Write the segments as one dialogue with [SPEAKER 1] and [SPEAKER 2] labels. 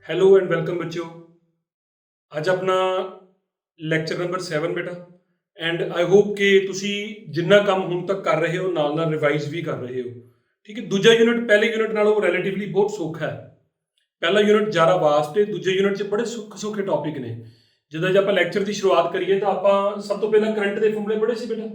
[SPEAKER 1] Hello and welcome बच्चों। ਅੱਜ ਆਪਣਾ ਲੈਕਚਰ ਨੰਬਰ 7 ਬੇਟਾ ਐਂਡ ਆਈ ਹੋਪ ਕਿ ਤੁਸੀਂ ਜਿੰਨਾ ਕੰਮ ਹੁਣ ਤੱਕ ਕਰ ਰਹੇ ਹੋ ਨਾਲ ਨਾਲ ਰਿਵਾਈਜ਼ ਵੀ ਕਰ ਰਹੇ ਹੋ। ਠੀਕ ਹੈ, ਦੂਜਾ ਯੂਨਿਟ ਪਹਿਲੇ ਯੂਨਿਟ ਨਾਲੋਂ ਰਿਲੇਟਿਵਲੀ ਬਹੁਤ ਸੌਖਾ ਹੈ। ਪਹਿਲਾ ਯੂਨਿਟ ਜ਼ਿਆਦਾ ਵਾਸਟ ਹੈ, ਦੂਜੇ ਯੂਨਿਟ 'ਚ ਬੜੇ ਸੌਖੇ ਟੌਪਿਕ ਨੇ। ਜਦੋਂ ਜੇ ਆਪਾਂ ਲੈਕਚਰ ਦੀ ਸ਼ੁਰੂਆਤ ਕਰੀਏ ਤਾਂ ਆਪਾਂ ਸਭ ਤੋਂ ਪਹਿਲਾਂ ਕਰੰਟ ਦੇ ਫਾਰਮੂਲੇ ਪੜ੍ਹੇ ਸੀ ਬੇਟਾ।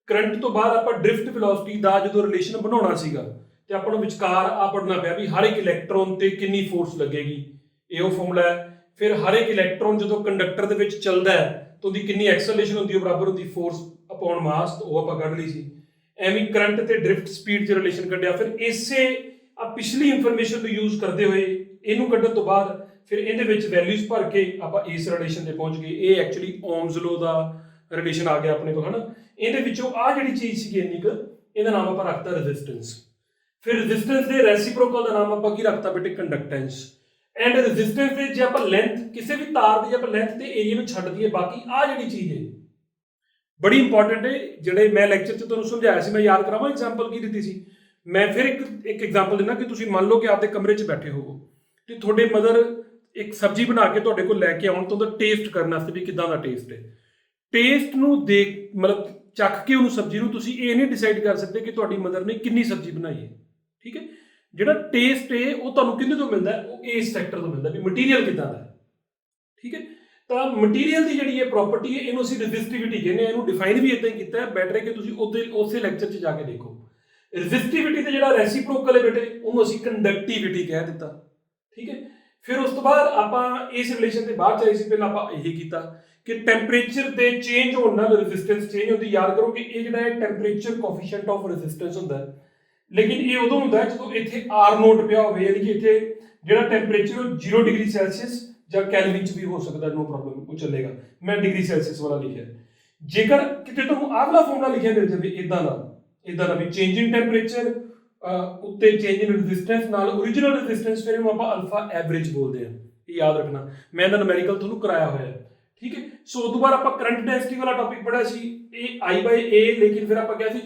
[SPEAKER 1] ਕਰੰਟ ਤੋਂ ਬਾਅਦ ਆਪਾਂ ਡ੍ਰਿਫਟ ਵੈਲੋਸਿਟੀ ਦਾ ਜਦੋਂ ਰਿਲੇਸ਼ਨ ਬਣਾਉਣਾ ਸੀਗਾ ਤੇ ਆਪਾਂ ਨੂੰ ਵਿਚਕਾਰ ਆ ਪੜਨਾ ਪਿਆ ਵੀ ਹਰ ਇੱਕ ਇਲੈਕਟ੍ਰੋਨ ਤੇ ਕਿੰਨੀ ਫੋਰਸ ਲੱਗੇਗੀ, ਇਹ ਉਹ ਫਾਰਮੂਲਾ ਹੈ। ਫਿਰ ਹਰ ਇੱਕ ਇਲੈਕਟ੍ਰੋਨ ਜਦੋਂ ਕੰਡਕਟਰ ਦੇ ਵਿੱਚ ਚੱਲਦਾ ਹੈ ਤਾਂ ਉਹਦੀ ਕਿੰਨੀ ਐਕਸਲਰੇਸ਼ਨ ਹੁੰਦੀ ਹੈ, ਬਰਾਬਰ ਹੁੰਦੀ ਫੋਰਸ ਅਪੋਨ ਮਾਸ, ਉਹ ਆਪਾਂ ਕੱਢ ਲਈ ਸੀ। ਐਵੇਂ ਕਰੰਟ ਤੇ ਡ੍ਰਿਫਟ ਸਪੀਡ 'ਚ ਰਿਲੇਸ਼ਨ ਕੱਢਿਆ। ਫਿਰ ਇਸੇ ਆ ਪਿਛਲੀ ਇਨਫੋਰਮੇਸ਼ਨ ਨੂੰ ਯੂਜ਼ ਕਰਦੇ ਹੋਏ ਇਹਨੂੰ ਕੱਢਣ ਤੋਂ ਬਾਅਦ ਫਿਰ ਇਹਦੇ ਵਿੱਚ ਵੈਲਿਊਜ਼ ਭਰ ਕੇ ਆਪਾਂ ਇਸ ਰਿਲੇਸ਼ਨ ਤੇ ਪਹੁੰਚ ਗਏ। ਇਹ ਐਕਚੁਅਲੀ ਓਮਸ ਲੋ ਦਾ ਰਿਲੇਸ਼ਨ ਆ ਗਿਆ ਆਪਣੇ ਕੋਲ, ਹਨਾ। ਇਹਦੇ ਵਿੱਚੋਂ ਆ ਜਿਹੜੀ ਚੀਜ਼ ਸੀਗੀ ਇੰਨੀ ਕੁ, ਇਹਦਾ ਨਾਮ ਆਪਾਂ ਰੱਖਤਾ ਰੈਜ਼ਿਸਟੈਂਸ। ਫਿਰ ਰੈਜ਼ਿਸਟੈਂਸ ਦੇ ਰੈਸੀਪ੍ਰੋਕਲ ਦਾ ਨਾਮ ਆਪਾਂ ਕੀ ਰੱਖਤਾ ਬੇਟੇ, ਕੰਡਕਟੈਂਸ। ਐਂਡ ਰੈਜ਼ਿਸਟੈਂਸ ਦੇ ਜੇ ਆਪਾਂ ਲੈਂਥ ਕਿਸੇ ਵੀ ਤਾਰ ਦੀ ਆਪਾਂ ਲੈਂਥ ਤੇ ਏਰੀਆ ਨੂੰ ਛੱਡ ਦਈਏ, ਬਾਕੀ ਆ ਜਿਹੜੀ ਚੀਜ਼ ਹੈ ਬੜੀ ਇੰਪੋਰਟੈਂਟ ਹੈ। ਜਿਹੜੇ ਮੈਂ ਲੈਕਚਰ 'ਚ ਤੁਹਾਨੂੰ ਸਮਝਾਇਆ ਸੀ, ਮੈਂ ਯਾਦ ਕਰਾਵਾਂ ਐਗਜ਼ਾਮਪਲ ਕੀ ਦਿੱਤੀ ਸੀ। ਮੈਂ ਫਿਰ ਇੱਕ ਐਗਜ਼ਾਮਪਲ ਦਿੰਦਾ ਕਿ ਤੁਸੀਂ ਮੰਨ ਲਓ ਕਿ ਆਪਦੇ ਕਮਰੇ 'ਚ ਬੈਠੇ ਹੋਵੋ ਤੇ ਤੁਹਾਡੇ ਮਦਰ ਇੱਕ ਸਬਜ਼ੀ ਬਣਾ ਕੇ ਤੁਹਾਡੇ ਕੋਲ ਲੈ ਕੇ ਆਉਣ ਤੋਂ ਉਹਦਾ ਟੇਸਟ ਕਰਨ ਵਾਸਤੇ ਵੀ ਕਿੱਦਾਂ ਦਾ ਟੇਸਟ ਹੈ। ਟੇਸਟ ਨੂੰ ਦੇਖ ਮਤਲਬ ਚੱਖ ਕੇ ਉਹਨੂੰ ਸਬਜ਼ੀ ਨੂੰ ਤੁਸੀਂ ਇਹ ਨਹੀਂ ਡਿਸਾਈਡ ਕਰ ਸਕਦੇ ਕਿ ਤੁਹਾਡੀ ਮਦਰ ਨੇ ਕਿੰਨੀ ਸਬਜ਼ੀ ਬਣਾਈ ਹੈ। ਠੀਕ ਹੈ, ਜਿਹੜਾ ਟੇਸਟ ਹੈ ਉਹ ਤੁਹਾਨੂੰ ਕਿਹਦੇ ਤੋਂ ਮਿਲਦਾ, ਉਹ ਇਸ ਫੈਕਟਰ ਤੋਂ ਮਿਲਦਾ ਵੀ ਮਟੀਰੀਅਲ ਕਿੱਦਾਂ ਦਾ ਹੈ। ਠੀਕ ਹੈ, ਤਾਂ ਮਟੀਰੀਅਲ ਦੀ ਜਿਹੜੀ ਇਹ ਪ੍ਰੋਪਰਟੀ ਹੈ ਇਹਨੂੰ ਅਸੀਂ ਰੈਜ਼ਿਸਟਿਵਿਟੀ ਕਹਿੰਦੇ ਹਾਂ। ਇਹਨੂੰ ਡਿਫਾਈਨ ਵੀ ਇਦਾਂ ਹੀ ਕੀਤਾ ਹੈ, ਬੈਟਰ ਹੈ ਕਿ ਤੁਸੀਂ ਉਸੇ ਲੈਕਚਰ 'ਚ ਜਾ ਕੇ ਦੇਖੋ। ਰੈਜ਼ਿਸਟਿਵਿਟੀ ਤੇ ਜਿਹੜਾ ਰੈਸੀਪ੍ਰੋਕਲ ਹੈ ਬੇਟੇ ਉਹਨੂੰ ਅਸੀਂ ਕੰਡਕਟਿਵਿਟੀ ਕਹਿ ਦਿੱਤਾ। ਠੀਕ ਹੈ, ਫਿਰ ਉਸ ਤੋਂ ਬਾਅਦ ਆਪਾਂ ਇਸ ਰਿਲੇਸ਼ਨ ਦੇ ਬਾਅਦ ਚ ਆਏ ਸੀ। ਪਹਿਲਾਂ ਆਪਾਂ ਇਹ ਕੀਤਾ ਕਿ ਟੈਂਪਰੇਚਰ ਦੇ ਚੇਂਜ ਹੋਣ ਨਾਲ ਰੈਜ਼ਿਸਟੈਂਸ ਚੇਂਜ ਹੁੰਦੀ। ਯਾਦ ਕਰੋ ਕਿ ਇਹ ਜਿਹੜਾ ਹੈ ਟੈਂਪਰੇਚਰ ਕੋਐਫੀਸ਼ੀਐਂਟ ਆਫ ਰੈਜ਼ਿਸਟੈਂਸ ਹੁੰਦਾ ਹੈ, ਲੇਕਿਨ ਇਹ ਉਦੋਂ ਹੁੰਦਾ ਹੈ ਜਦੋਂ ਇੱਥੇ ਆਰ ਨੋਟ ਪਿਆ ਹੋਵੇ, ਯਾਨੀ ਕਿ ਇੱਥੇ ਜਿਹੜਾ ਟੈਂਪਰੇਚਰ 0 ਡਿਗਰੀ ਸੈਲਸੀਅਸ ਜਾਂ ਕੈਲਵਿਨ 'ਚ ਵੀ ਹੋ ਸਕਦਾ, ਨੋ ਪ੍ਰੋਬਲਮ, ਉਹ ਚੱਲੇਗਾ। ਮੈਂ ਡਿਗਰੀ ਸੈਲਸੀਅਸ ਵਾਲਾ ਲਿਖਿਆ। ਜੇਕਰ ਕਿਤੇ ਤੁਹਾਨੂੰ ਆਹ ਵਾਲਾ ਫਾਰਮੂਲਾ ਲਿਖਿਆ ਮਿਲ ਜਾਵੇ ਇਦਾਂ ਦਾ ਵੀ ਚੇਂਜ ਇਨ ਟੈਂਪਰੇਚਰ ਉੱਤੇ ਚੇਂਜ ਇਨ ਰੈਜ਼ਿਸਟੈਂਸ ਨਾਲ ਓਰੀਜਨਲ ਰੈਜ਼ਿਸਟੈਂਸ, ਫਿਰ ਇਹਨੂੰ ਆਪਾਂ ਅਲਫਾ ਐਵਰੇਜ ਬੋਲਦੇ ਹਾਂ। ਇਹ ਯਾਦ ਰੱਖਣਾ, ਮੈਂ ਇਹਦਾ ਨੂਮੈਰੀਕਲ ਤੁਹਾਨੂੰ ਕਰਾਇਆ ਹੋਇਆ ਹੈ। ਠੀਕ ਹੈ, ਸੋ ਉਸ ਤੋਂ ਬਾਅਦ ਆਪਾਂ ਕਰੰਟ ਡੈਂਸਿਟੀ ਵਾਲਾ ਟੌਪਿਕ ਪੜ੍ਹਿਆ ਸੀ, ਇਹ I/A। ਲੇਕਿਨ ਫਿਰ ਆਪਾਂ ਕਿਹਾ ਸੀ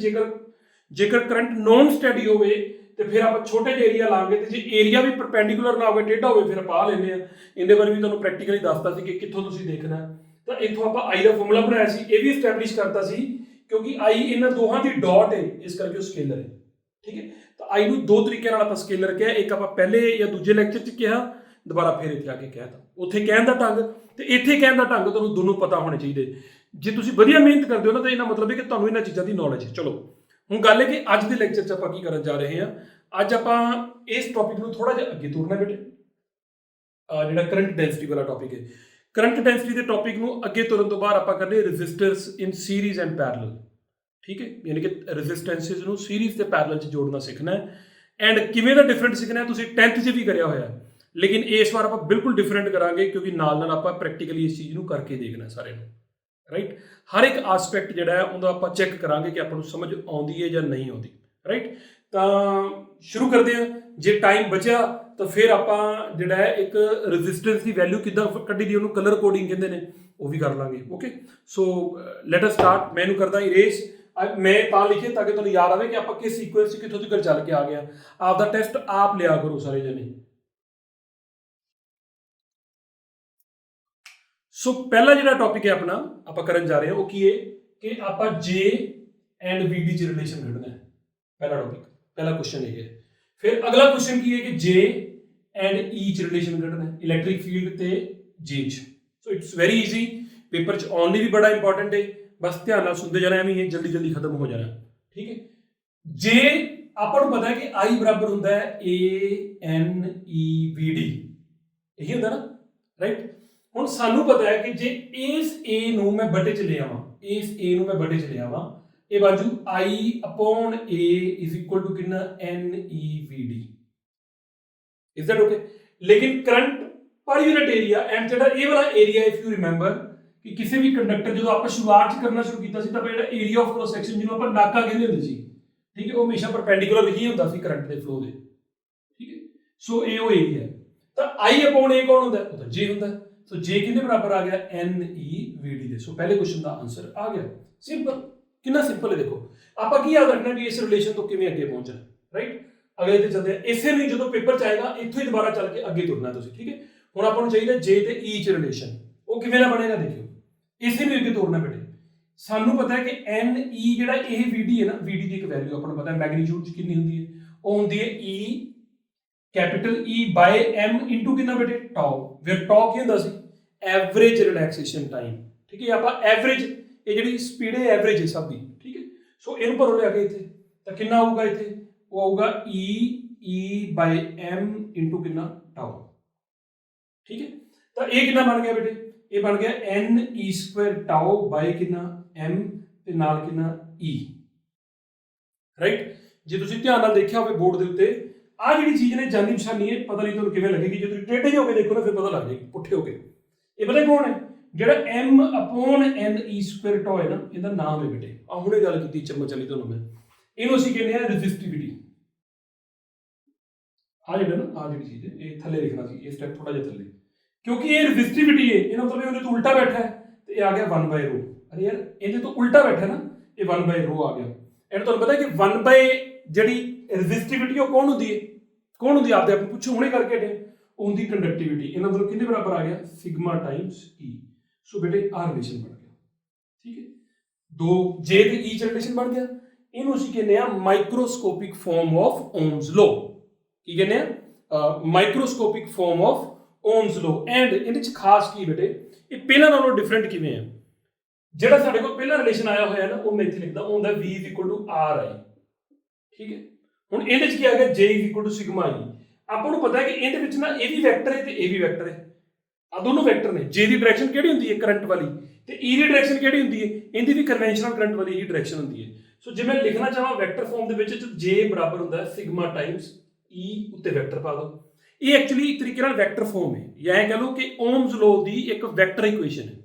[SPEAKER 1] ਜੇਕਰ ਕਰੰਟ ਨੋਨ ਸਟੈਡੀ ਹੋਵੇ ਤੇ ਫਿਰ ਆਪਾਂ ਛੋਟੇ ਜਿਹੇ ਏਰੀਆ ਲਾਂਗੇ, ਤੇ ਜੇ ਏਰੀਆ ਵੀ ਪਰਪੈਂਡੀਕੂਲਰ ਨਾ ਹੋਵੇ, ਟੇਢਾ ਹੋਵੇ, ਫਿਰ ਆਪਾਂ ਲੈਂਦੇ ਆ। ਇਹਦੇ ਬਾਰੇ ਵੀ ਤੁਹਾਨੂੰ ਪ੍ਰੈਕਟੀਕਲੀ ਦੱਸਤਾ ਸੀ ਕਿ ਕਿੱਥੋਂ ਤੁਸੀਂ ਦੇਖਣਾ। ਤਾਂ ਇੱਥੋਂ ਆਪਾਂ I ਦਾ ਫਾਰਮੂਲਾ ਬਣਾਇਆ ਸੀ, ਇਹ ਵੀ ਐਸਟੈਬਲਿਸ਼ ਕਰਤਾ ਸੀ ਕਿਉਂਕਿ I ਇਹਨਾਂ ਦੋਹਾਂ ਦੀ ਡਾਟ ਹੈ, ਇਸ ਕਰਕੇ ਉਹ ਸਕੇਲਰ ਹੈ। ਠੀਕ ਹੈ, ਤਾਂ I ਨੂੰ ਦੋ ਤਰੀਕੇ ਨਾਲ ਆਪਾਂ ਸਕੇਲਰ ਕਿਹਾ। ਇੱਕ ਆਪਾਂ ਪਹਿਲੇ ਜਾਂ ਦੂਜੇ ਲੈਕਚਰ 'ਚ ਕਿਹਾ, ਦੁਬਾਰਾ ਫਿਰ ਇੱਥੇ ਆ ਕੇ ਕਹਿਤਾ। ਉੱਥੇ ਕਹਿਣ ਦਾ ਢੰਗ ਤੇ ਇੱਥੇ ਕਹਿਣ ਦਾ ਢੰਗ ਤੁਹਾਨੂੰ ਦੋਨੋਂ ਪਤਾ ਹੋਣੇ ਚਾਹੀਦੇ। ਜੇ ਤੁਸੀਂ ਵਧੀਆ ਮਿਹਨਤ ਕਰਦੇ ਹੋ ਨਾ ਤਾਂ ਇਹਦਾ ਮਤਲਬ ਹੈ ਕਿ ਤੁਹਾਨੂੰ ਇਹਨਾਂ ਚੀਜ਼ਾਂ ਦੀ ਨੌਲੇਜ ਹੈ। ਚਲੋ ਹੁਣ ਗੱਲ ਹੈ ਕਿ ਅੱਜ ਦੇ ਲੈਕਚਰ 'ਚ ਆਪਾਂ ਕੀ ਕਰਨ ਜਾ ਰਹੇ ਹਾਂ। ਅੱਜ ਆਪਾਂ ਇਸ ਟੌਪਿਕ ਨੂੰ ਥੋੜਾ ਜਿਹਾ ਅੱਗੇ ਤੋਰਨਾ ਬੇਟੇ। ਜਿਹੜਾ ਕਰੰਟ ਡੈਂਸਿਟੀ ਵਾਲਾ ਟੌਪਿਕ ਹੈ, ਕਰੰਟ ਡੈਂਸਿਟੀ ਦੇ ਟੌਪਿਕ ਨੂੰ ਅੱਗੇ ਤੋਰਨ ਤੋਂ ਬਾਅਦ ਆਪਾਂ ਕਰਦੇ ਰੈਜ਼ਿਸਟਰਸ ਇਨ ਸੀਰੀਜ਼ ਐਂਡ ਪੈਰਲਲ। ਠੀਕ ਹੈ, ਯਾਨੀ ਕਿ ਰੈਜ਼ਿਸਟੈਂਸਿਸ ਨੂੰ ਸੀਰੀਜ਼ ਤੇ ਪੈਰਲਲ 'ਚ ਜੋੜਨਾ ਸਿੱਖਣਾ ਹੈ। ਐਂਡ ਕਿਵੇਂ ਦਾ ਡਿਫਰੈਂਟ ਸਿੱਖਣਾ ਹੈ, ਤੁਸੀਂ 10th 'ਚ ਵੀ ਕਰਿਆ ਹੋਇਆ, ਲੇਕਿਨ ਇਸ ਵਾਰ ਆਪਾਂ ਬਿਲਕੁਲ ਡਿਫਰੈਂਟ ਕਰਾਂਗੇ ਕਿਉਂਕਿ ਨਾਲ ਆਪਾਂ ਪ੍ਰੈਕਟੀਕਲੀ ਇਸ ਚੀਜ਼ ਨੂੰ ਕਰਕੇ ਦੇਖਣਾ ਸਾਰੇ ਨੂੰ। ਰਾਈਟ, ਹਰ ਇੱਕ ਆਸਪੈਕਟ ਜਿਹੜਾ ਹੈ ਉਹਦਾ ਆਪਾਂ ਚੈੱਕ ਕਰਾਂਗੇ ਕਿ ਆਪਾਂ ਨੂੰ ਸਮਝ ਆਉਂਦੀ ਹੈ ਜਾਂ ਨਹੀਂ ਆਉਂਦੀ। ਰਾਈਟ, ਤਾਂ ਸ਼ੁਰੂ ਕਰਦੇ ਹਾਂ। ਜੇ ਟਾਈਮ ਬਚਿਆ ਤਾਂ ਫਿਰ ਆਪਾਂ ਜਿਹੜਾ ਹੈ ਇੱਕ ਰੈਜ਼ਿਸਟੈਂਸ ਦੀ ਵੈਲਿਊ ਕਿੱਦਾਂ ਕੱਢੀ ਦੀ, ਉਹਨੂੰ ਕਲਰ ਕੋਡਿੰਗ ਕਹਿੰਦੇ ਨੇ, ਉਹ ਵੀ ਕਰ ਲਾਂਗੇ। ਓਕੇ, ਸੋ ਲੈਟ ਅਸ ਸਟਾਰਟ। ਮੈਂ ਇਹਨੂੰ ਕਰਦਾ ਇਰੇਜ਼। ਮੈਂ ਤਾਂ ਲਿਖੇ ਤਾਂ ਕਿ ਤੁਹਾਨੂੰ ਯਾਦ ਆਵੇ ਕਿ ਆਪਾਂ ਕਿਸ ਸੀਕੁਐਂਸ 'ਚ ਕਿੱਥੋਂ ਤੱਕ ਚੱਲ ਕੇ ਆ ਗਏ। ਆਪਦਾ ਟੈਸਟ ਆਪ ਲਿਆ ਕਰੋ ਸਾਰੇ ਜਣੇ। ਸੋ ਪਹਿਲਾ ਜਿਹੜਾ ਟੌਪਿਕ ਹੈ ਆਪਣਾ ਆਪਾਂ ਕਰਨ ਜਾ ਰਹੇ ਹਾਂ ਉਹ ਕੀ ਹੈ ਕਿ ਆਪਾਂ J ਐਂਡ VD 'ਚ ਰਿਲੇਸ਼ਨ ਕੱਢਣਾ ਹੈ। ਪਹਿਲਾ ਟੌਪਿਕ, ਪਹਿਲਾ ਕੁਐਸਚਨ ਇਹ ਹੈ। ਫਿਰ ਅਗਲਾ ਕੁਐਸਚਨ ਕੀ ਹੈ ਕਿ J ਐਂਡ E 'ਚ ਰਿਲੇਸ਼ਨ ਕੱਢਣਾ ਹੈ, ਇਲੈਕਟ੍ਰਿਕ ਫੀਲਡ ਤੇ J 'ਚ। So it's very easy, paper 'ਚ ਆਉਣ ਲਈ ਵੀ ਬੜਾ ਇੰਪੋਰਟੈਂਟ ਹੈ, ਬਸ ਧਿਆਨ ਨਾਲ ਸੁਣਦੇ ਜਾਣਾ, ਐਵੇਂ ਇਹ ਜਲਦੀ ਖਤਮ ਹੋ ਜਾਣਾ। ਠੀਕ ਹੈ, J ਆਪਾਂ ਨੂੰ ਪਤਾ ਹੈ ਕਿ I ਬਰਾਬਰ ਹੁੰਦਾ ਹੈ ANEVD, ਇਹੀ ਹੁੰਦਾ ਨਾ। ਰਾਈਟ, ਹੁਣ ਸਾਨੂੰ ਪਤਾ ਹੈ ਕਿ ਜੇ ਇਸ A ਨੂੰ ਮੈਂ ਬਟੇ 'ਚ ਲੈ ਆਵਾਂ, ਇਹ ਬਾਜੂ I/A ਇਜ਼ ਇਕੁਅਲ ਟੂ ਕਿੰਨਾ, NEVD। Is that okay? ਲੇਕਿਨ ਕਰੰਟ ਪਰ ਯੂਨਿਟ ਏਰੀਆ ਐਂਡ ਜਿਹੜਾ ਇਹ ਵਾਲਾ ਏਰੀਆ, ਇਫ ਯੂ ਰਿਮੈਂਬਰ ਕਿ ਕਿਸੇ ਵੀ ਕੰਡਕਟਰ ਜਦੋਂ ਆਪਾਂ ਸ਼ੁਰੂਆਤ 'ਚ ਕਰਨਾ ਸ਼ੁਰੂ ਕੀਤਾ ਸੀ ਤਾਂ ਜਿਹੜਾ ਏਰੀਆ ਆਫ ਕ੍ਰੋਸ ਸੈਕਸ਼ਨ ਜਿਹਨੂੰ ਆਪਾਂ ਨਾਕਾ ਕਹਿੰਦੇ ਹੁੰਦੇ ਸੀ, ਠੀਕ ਹੈ, ਉਹ ਹਮੇਸ਼ਾ ਪਰਪੈਂਡੀਕੂਲਰ ਹੀ ਹੁੰਦਾ ਸੀ ਕਰੰਟ ਦੇ ਫਲੋ ਦੇ। ਠੀਕ ਹੈ, ਸੋ ਇਹ ਉਹ ਏਰੀਆ ਤਾਂ I/A ਕੌਣ ਹੁੰਦਾ, ਉਹ ਤਾਂ J ਹੁੰਦਾ। ਸੋ J ਕਿੰਨੇ ਬਰਾਬਰ ਆ ਗਿਆ, NEVD ਦੇ। ਸੋ ਪਹਿਲੇ ਕੁਐਸਚਨ ਦਾ ਆਨਸਰ ਆ ਗਿਆ। ਸਿੰਪਲ, ਕਿੰਨਾ ਸਿੰਪਲ ਹੈ। ਦੇਖੋ ਆਪਾਂ ਕੀ ਯਾਦ ਰੱਖਣਾ ਵੀ ਇਸ ਰਿਲੇਸ਼ਨ ਤੋਂ ਕਿਵੇਂ ਅੱਗੇ ਪਹੁੰਚਣਾ। ਰਾਈਟ, ਅਗਲੇ ਤੇ ਚੱਲਦੇ ਆ। ਇਸੇ ਨੂੰ ਜਦੋਂ ਪੇਪਰ 'ਚ ਆਏਗਾ ਇੱਥੋਂ ਹੀ ਦੁਬਾਰਾ ਚੱਲ ਕੇ ਅੱਗੇ ਤੁਰਨਾ ਤੁਸੀਂ। ਠੀਕ ਹੈ, ਹੁਣ ਆਪਾਂ ਨੂੰ ਚਾਹੀਦਾ ਜੇ ਤੇ ਈ ਚ ਰਿਲੇਸ਼ਨ, ਉਹ ਕਿਵੇਂ ਦਾ ਬਣੇਗਾ ਦੇਖਿਓ। ਇਸੇ ਨੂੰ ਅੱਗੇ ਤੋਰਨਾ ਬੇਟੇ। ਸਾਨੂੰ ਪਤਾ ਹੈ ਕਿ ਐਨ ਈ ਜਿਹੜਾ ਇਹ ਵੀਡੀ ਹੈ ਨਾ, ਵੀਡੀ ਦੀ ਇੱਕ ਵੈਲਿਊ ਆਪਾਂ ਨੂੰ ਪਤਾ ਹੈ ਮੈਗਨੀਟਿਊਡ ਚ ਕਿੰਨੀ ਹੁੰਦੀ ਹੈ, ਉਹ ਹੁੰਦੀ ਹੈ E capital E by M into कितना बेटे टाउ, फिर टाउ की ਹੁੰਦਾ ਸੀ एवरेज रिलैक्सेशन टाइम, ठीक है। ਆਪਾਂ एवरेज ਇਹ ਜਿਹੜੀ ਸਪੀਡ ਹੈ एवरेज ਹੈ ਸਭ ਦੀ, ਠੀਕ ਹੈ। ਸੋ ਇਹਨੂੰ ਭਰੋ ਲਿਆ ਕੇ ਇੱਥੇ, ਤਾਂ ਕਿੰਨਾ ਆਊਗਾ ਇੱਥੇ, ਉਹ ਆਊਗਾ e ਬਾय m ਇੰਟੂ ਕਿੰਨਾ टाउ, ਠੀਕ ਹੈ। ਤਾਂ ਇਹ ਕਿੰਨਾ ਬਣ ਗਿਆ ਬੇਟੇ, ਇਹ ਬਣ ਗਿਆ n e ਸਕੁਆयर टाउ ਬਾय ਕਿੰਨਾ m ਤੇ ਨਾਲ ਕਿੰਨਾ e, ਰਾਈਟ। ਜੇ ਤੁਸੀਂ ਧਿਆਨ ਨਾਲ ਦੇਖਿਆ ਹੋਵੇ ਬੋਰਡ ਦੇ ਉੱਤੇ ਆ ਜਿਹੜੀ ਚੀਜ਼ ਨੇ ਜਾਨੀ ਨਿਸ਼ਾਨੀ ਹੈ, ਪਤਾ ਨਹੀਂ ਤੁਹਾਨੂੰ ਕਿਵੇਂ ਲੱਗੇਗੀ, ਜੇ ਤੁਸੀਂ ਟੇਢੇ ਹੋ ਕੇ ਦੇਖੋ ਨਾ ਫਿਰ ਪਤਾ ਲੱਗ ਜਾਏਗੀ ਪੁੱਠੇ ਹੋ ਕੇ। ਇਹ ਪਤਾ ਕੌਣ ਹੈ, ਜਿਹੜਾ m ਅਪੋਨ n e ਸਕੁਆयर ਟਾਉ ਹੈ ਨਾ, ਇਹਦਾ ਨਾਮ ਹੈ ਬੇਟੇ, ਆ ਹੁਣੇ ਗੱਲ ਕੀਤੀ ਚਮਚ ਵਾਲੀ ਤੁਹਾਨੂੰ ਮੈਂ, ਇਹਨੂੰ ਅਸੀਂ ਕਹਿੰਦੇ ਆ ਰੈਜ਼ਿਸਟਿਵਿਟੀ। ਆ ਜਿਹੜਾ ਨਾ ਆ ਜਿਹੜੀ ਚੀਜ਼ ਹੈ ਇਹ ਥੱਲੇ ਲਿਖਣਾ ਸੀ, ਇਹ ਸਟੈਪ ਥੋੜਾ ਜਿਹਾ ਥੱਲੇ, ਕਿਉਂਕਿ ਇਹ ਰੈਜ਼ਿਸਟਿਵਿਟੀ ਹੈ, ਇਹਦਾ ਮਤਲਬ ਉਹਦੇ ਤੋਂ ਉਲਟਾ ਬੈਠਾ ਹੈ, ਤੇ ਇਹ ਆ ਗਿਆ 1 ਬਾਈ ਰੋ। ਅਰੇ ਯਾਰ ਇਹਦੇ ਤੋਂ ਉਲਟਾ ਬੈਠਾ ਨਾ, ਇਹ 1 ਬਾਈ ਰੋ ਆ ਗਿਆ। ਇਹਨੂੰ ਤੁਹਾਨੂੰ ਪਤਾ ਕਿ 1 ਬਾਈ ਜਿਹੜੀ ਰੈਜ਼ਿਸਟਿਵਿਟੀ ਉਹ ਕੌਣ ਹੁੰਦੀ ਹੈ, ਕੌਣ ਹੁੰਦੀ ਆਪਦੇ ਆਪ ਨੂੰ ਪੁੱਛੋ, ਹੁਣੇ ਕਰਕੇ ਹਟੇ, ਉਹ ਹੁੰਦੀ ਕੰਡਕਟਿਵਿਟੀ। ਇਹਦਾ ਮਤਲਬ ਕਿੰਨੇ ਬਰਾਬਰ ਆ ਗਿਆ, ਸਿਗਮਾ ਟਾਈਮਸ E। ਸੋ ਬੇਟੇ ਆ ਰਿਲੇਸ਼ਨ ਬਣ ਗਿਆ, ਠੀਕ ਹੈ। ਦੋ ਜੇ ਤੇ E ਚ ਰਿਲੇਸ਼ਨ ਬਣ ਗਿਆ, ਇਹਨੂੰ ਅਸੀਂ ਕਹਿੰਦੇ ਆ microscopic form of Ohm's law. ਕੀ ਕਹਿੰਦੇ ਆ, microscopic form of Ohm's law. And ਇਹਦੇ ਚ ਖਾਸ ਕੀ ਬੇਟੇ, ਇਹ ਪਹਿਲਾਂ ਨਾਲੋਂ ਡਿਫਰੈਂਟ ਕਿਵੇਂ ਹੈ, ਜਿਹੜਾ ਸਾਡੇ ਕੋਲ ਪਹਿਲਾ ਰਿਲੇਸ਼ਨ ਆਇਆ ਹੋਇਆ ਨਾ, ਉਹ ਮੈਂ ਇੱਥੇ ਲਿਖਦਾ, ਉਹ ਹੁੰਦਾ V = RI, ਠੀਕ ਹੈ। ਹੁਣ ਇਹਦੇ ਚ ਕੀ ਆ ਗਿਆ, J = ਸਿਗਮਾ E। ਆਪਾਂ ਨੂੰ ਪਤਾ ਹੈ ਕਿ ਇਹਦੇ ਵਿੱਚ ਨਾ ਇਹ ਵੀ ਵੈਕਟਰ ਹੈ ਤੇ ਇਹ ਵੀ ਵੈਕਟਰ ਹੈ, ਆ ਦੋਨੋਂ ਵੈਕਟਰ ਨੇ। J ਦੀ ਡਾਇਰੈਕਸ਼ਨ ਕਿਹੜੀ ਹੁੰਦੀ ਹੈ, ਕਰੰਟ ਵਾਲੀ, ਤੇ E ਦੀ ਡਾਇਰੈਕਸ਼ਨ ਕਿਹੜੀ ਹੁੰਦੀ ਹੈ, ਇਹਦੀ ਵੀ ਕਨਵੈਨਸ਼ਨਲ ਕਰੰਟ ਵਾਲੀ ਹੀ ਡਾਇਰੈਕਸ਼ਨ ਹੁੰਦੀ ਹੈ। ਸੋ ਜੇ ਮੈਂ ਲਿਖਣਾ ਚਾਹਾਂ ਵੈਕਟਰ ਫਾਰਮ ਦੇ ਵਿੱਚ, J ਬਰਾਬਰ ਹੁੰਦਾ ਹੈ ਸਿਗਮਾ ਟਾਈਮਸ E ਉੱਤੇ ਵੈਕਟਰ ਪਾ ਦੋ। ਇਹ ਐਕਚੁਅਲੀ ਇੱਕ ਤਰੀਕੇ ਨਾਲ ਵੈਕਟਰ ਫਾਰਮ ਹੈ, ਜਾਂ ਇਹ ਕਹ ਲਓ ਕਿ ਓਮਸ ਲੋ ਦੀ ਇੱਕ ਵੈਕਟਰ ਇਕੁਏਸ਼ਨ ਹੈ,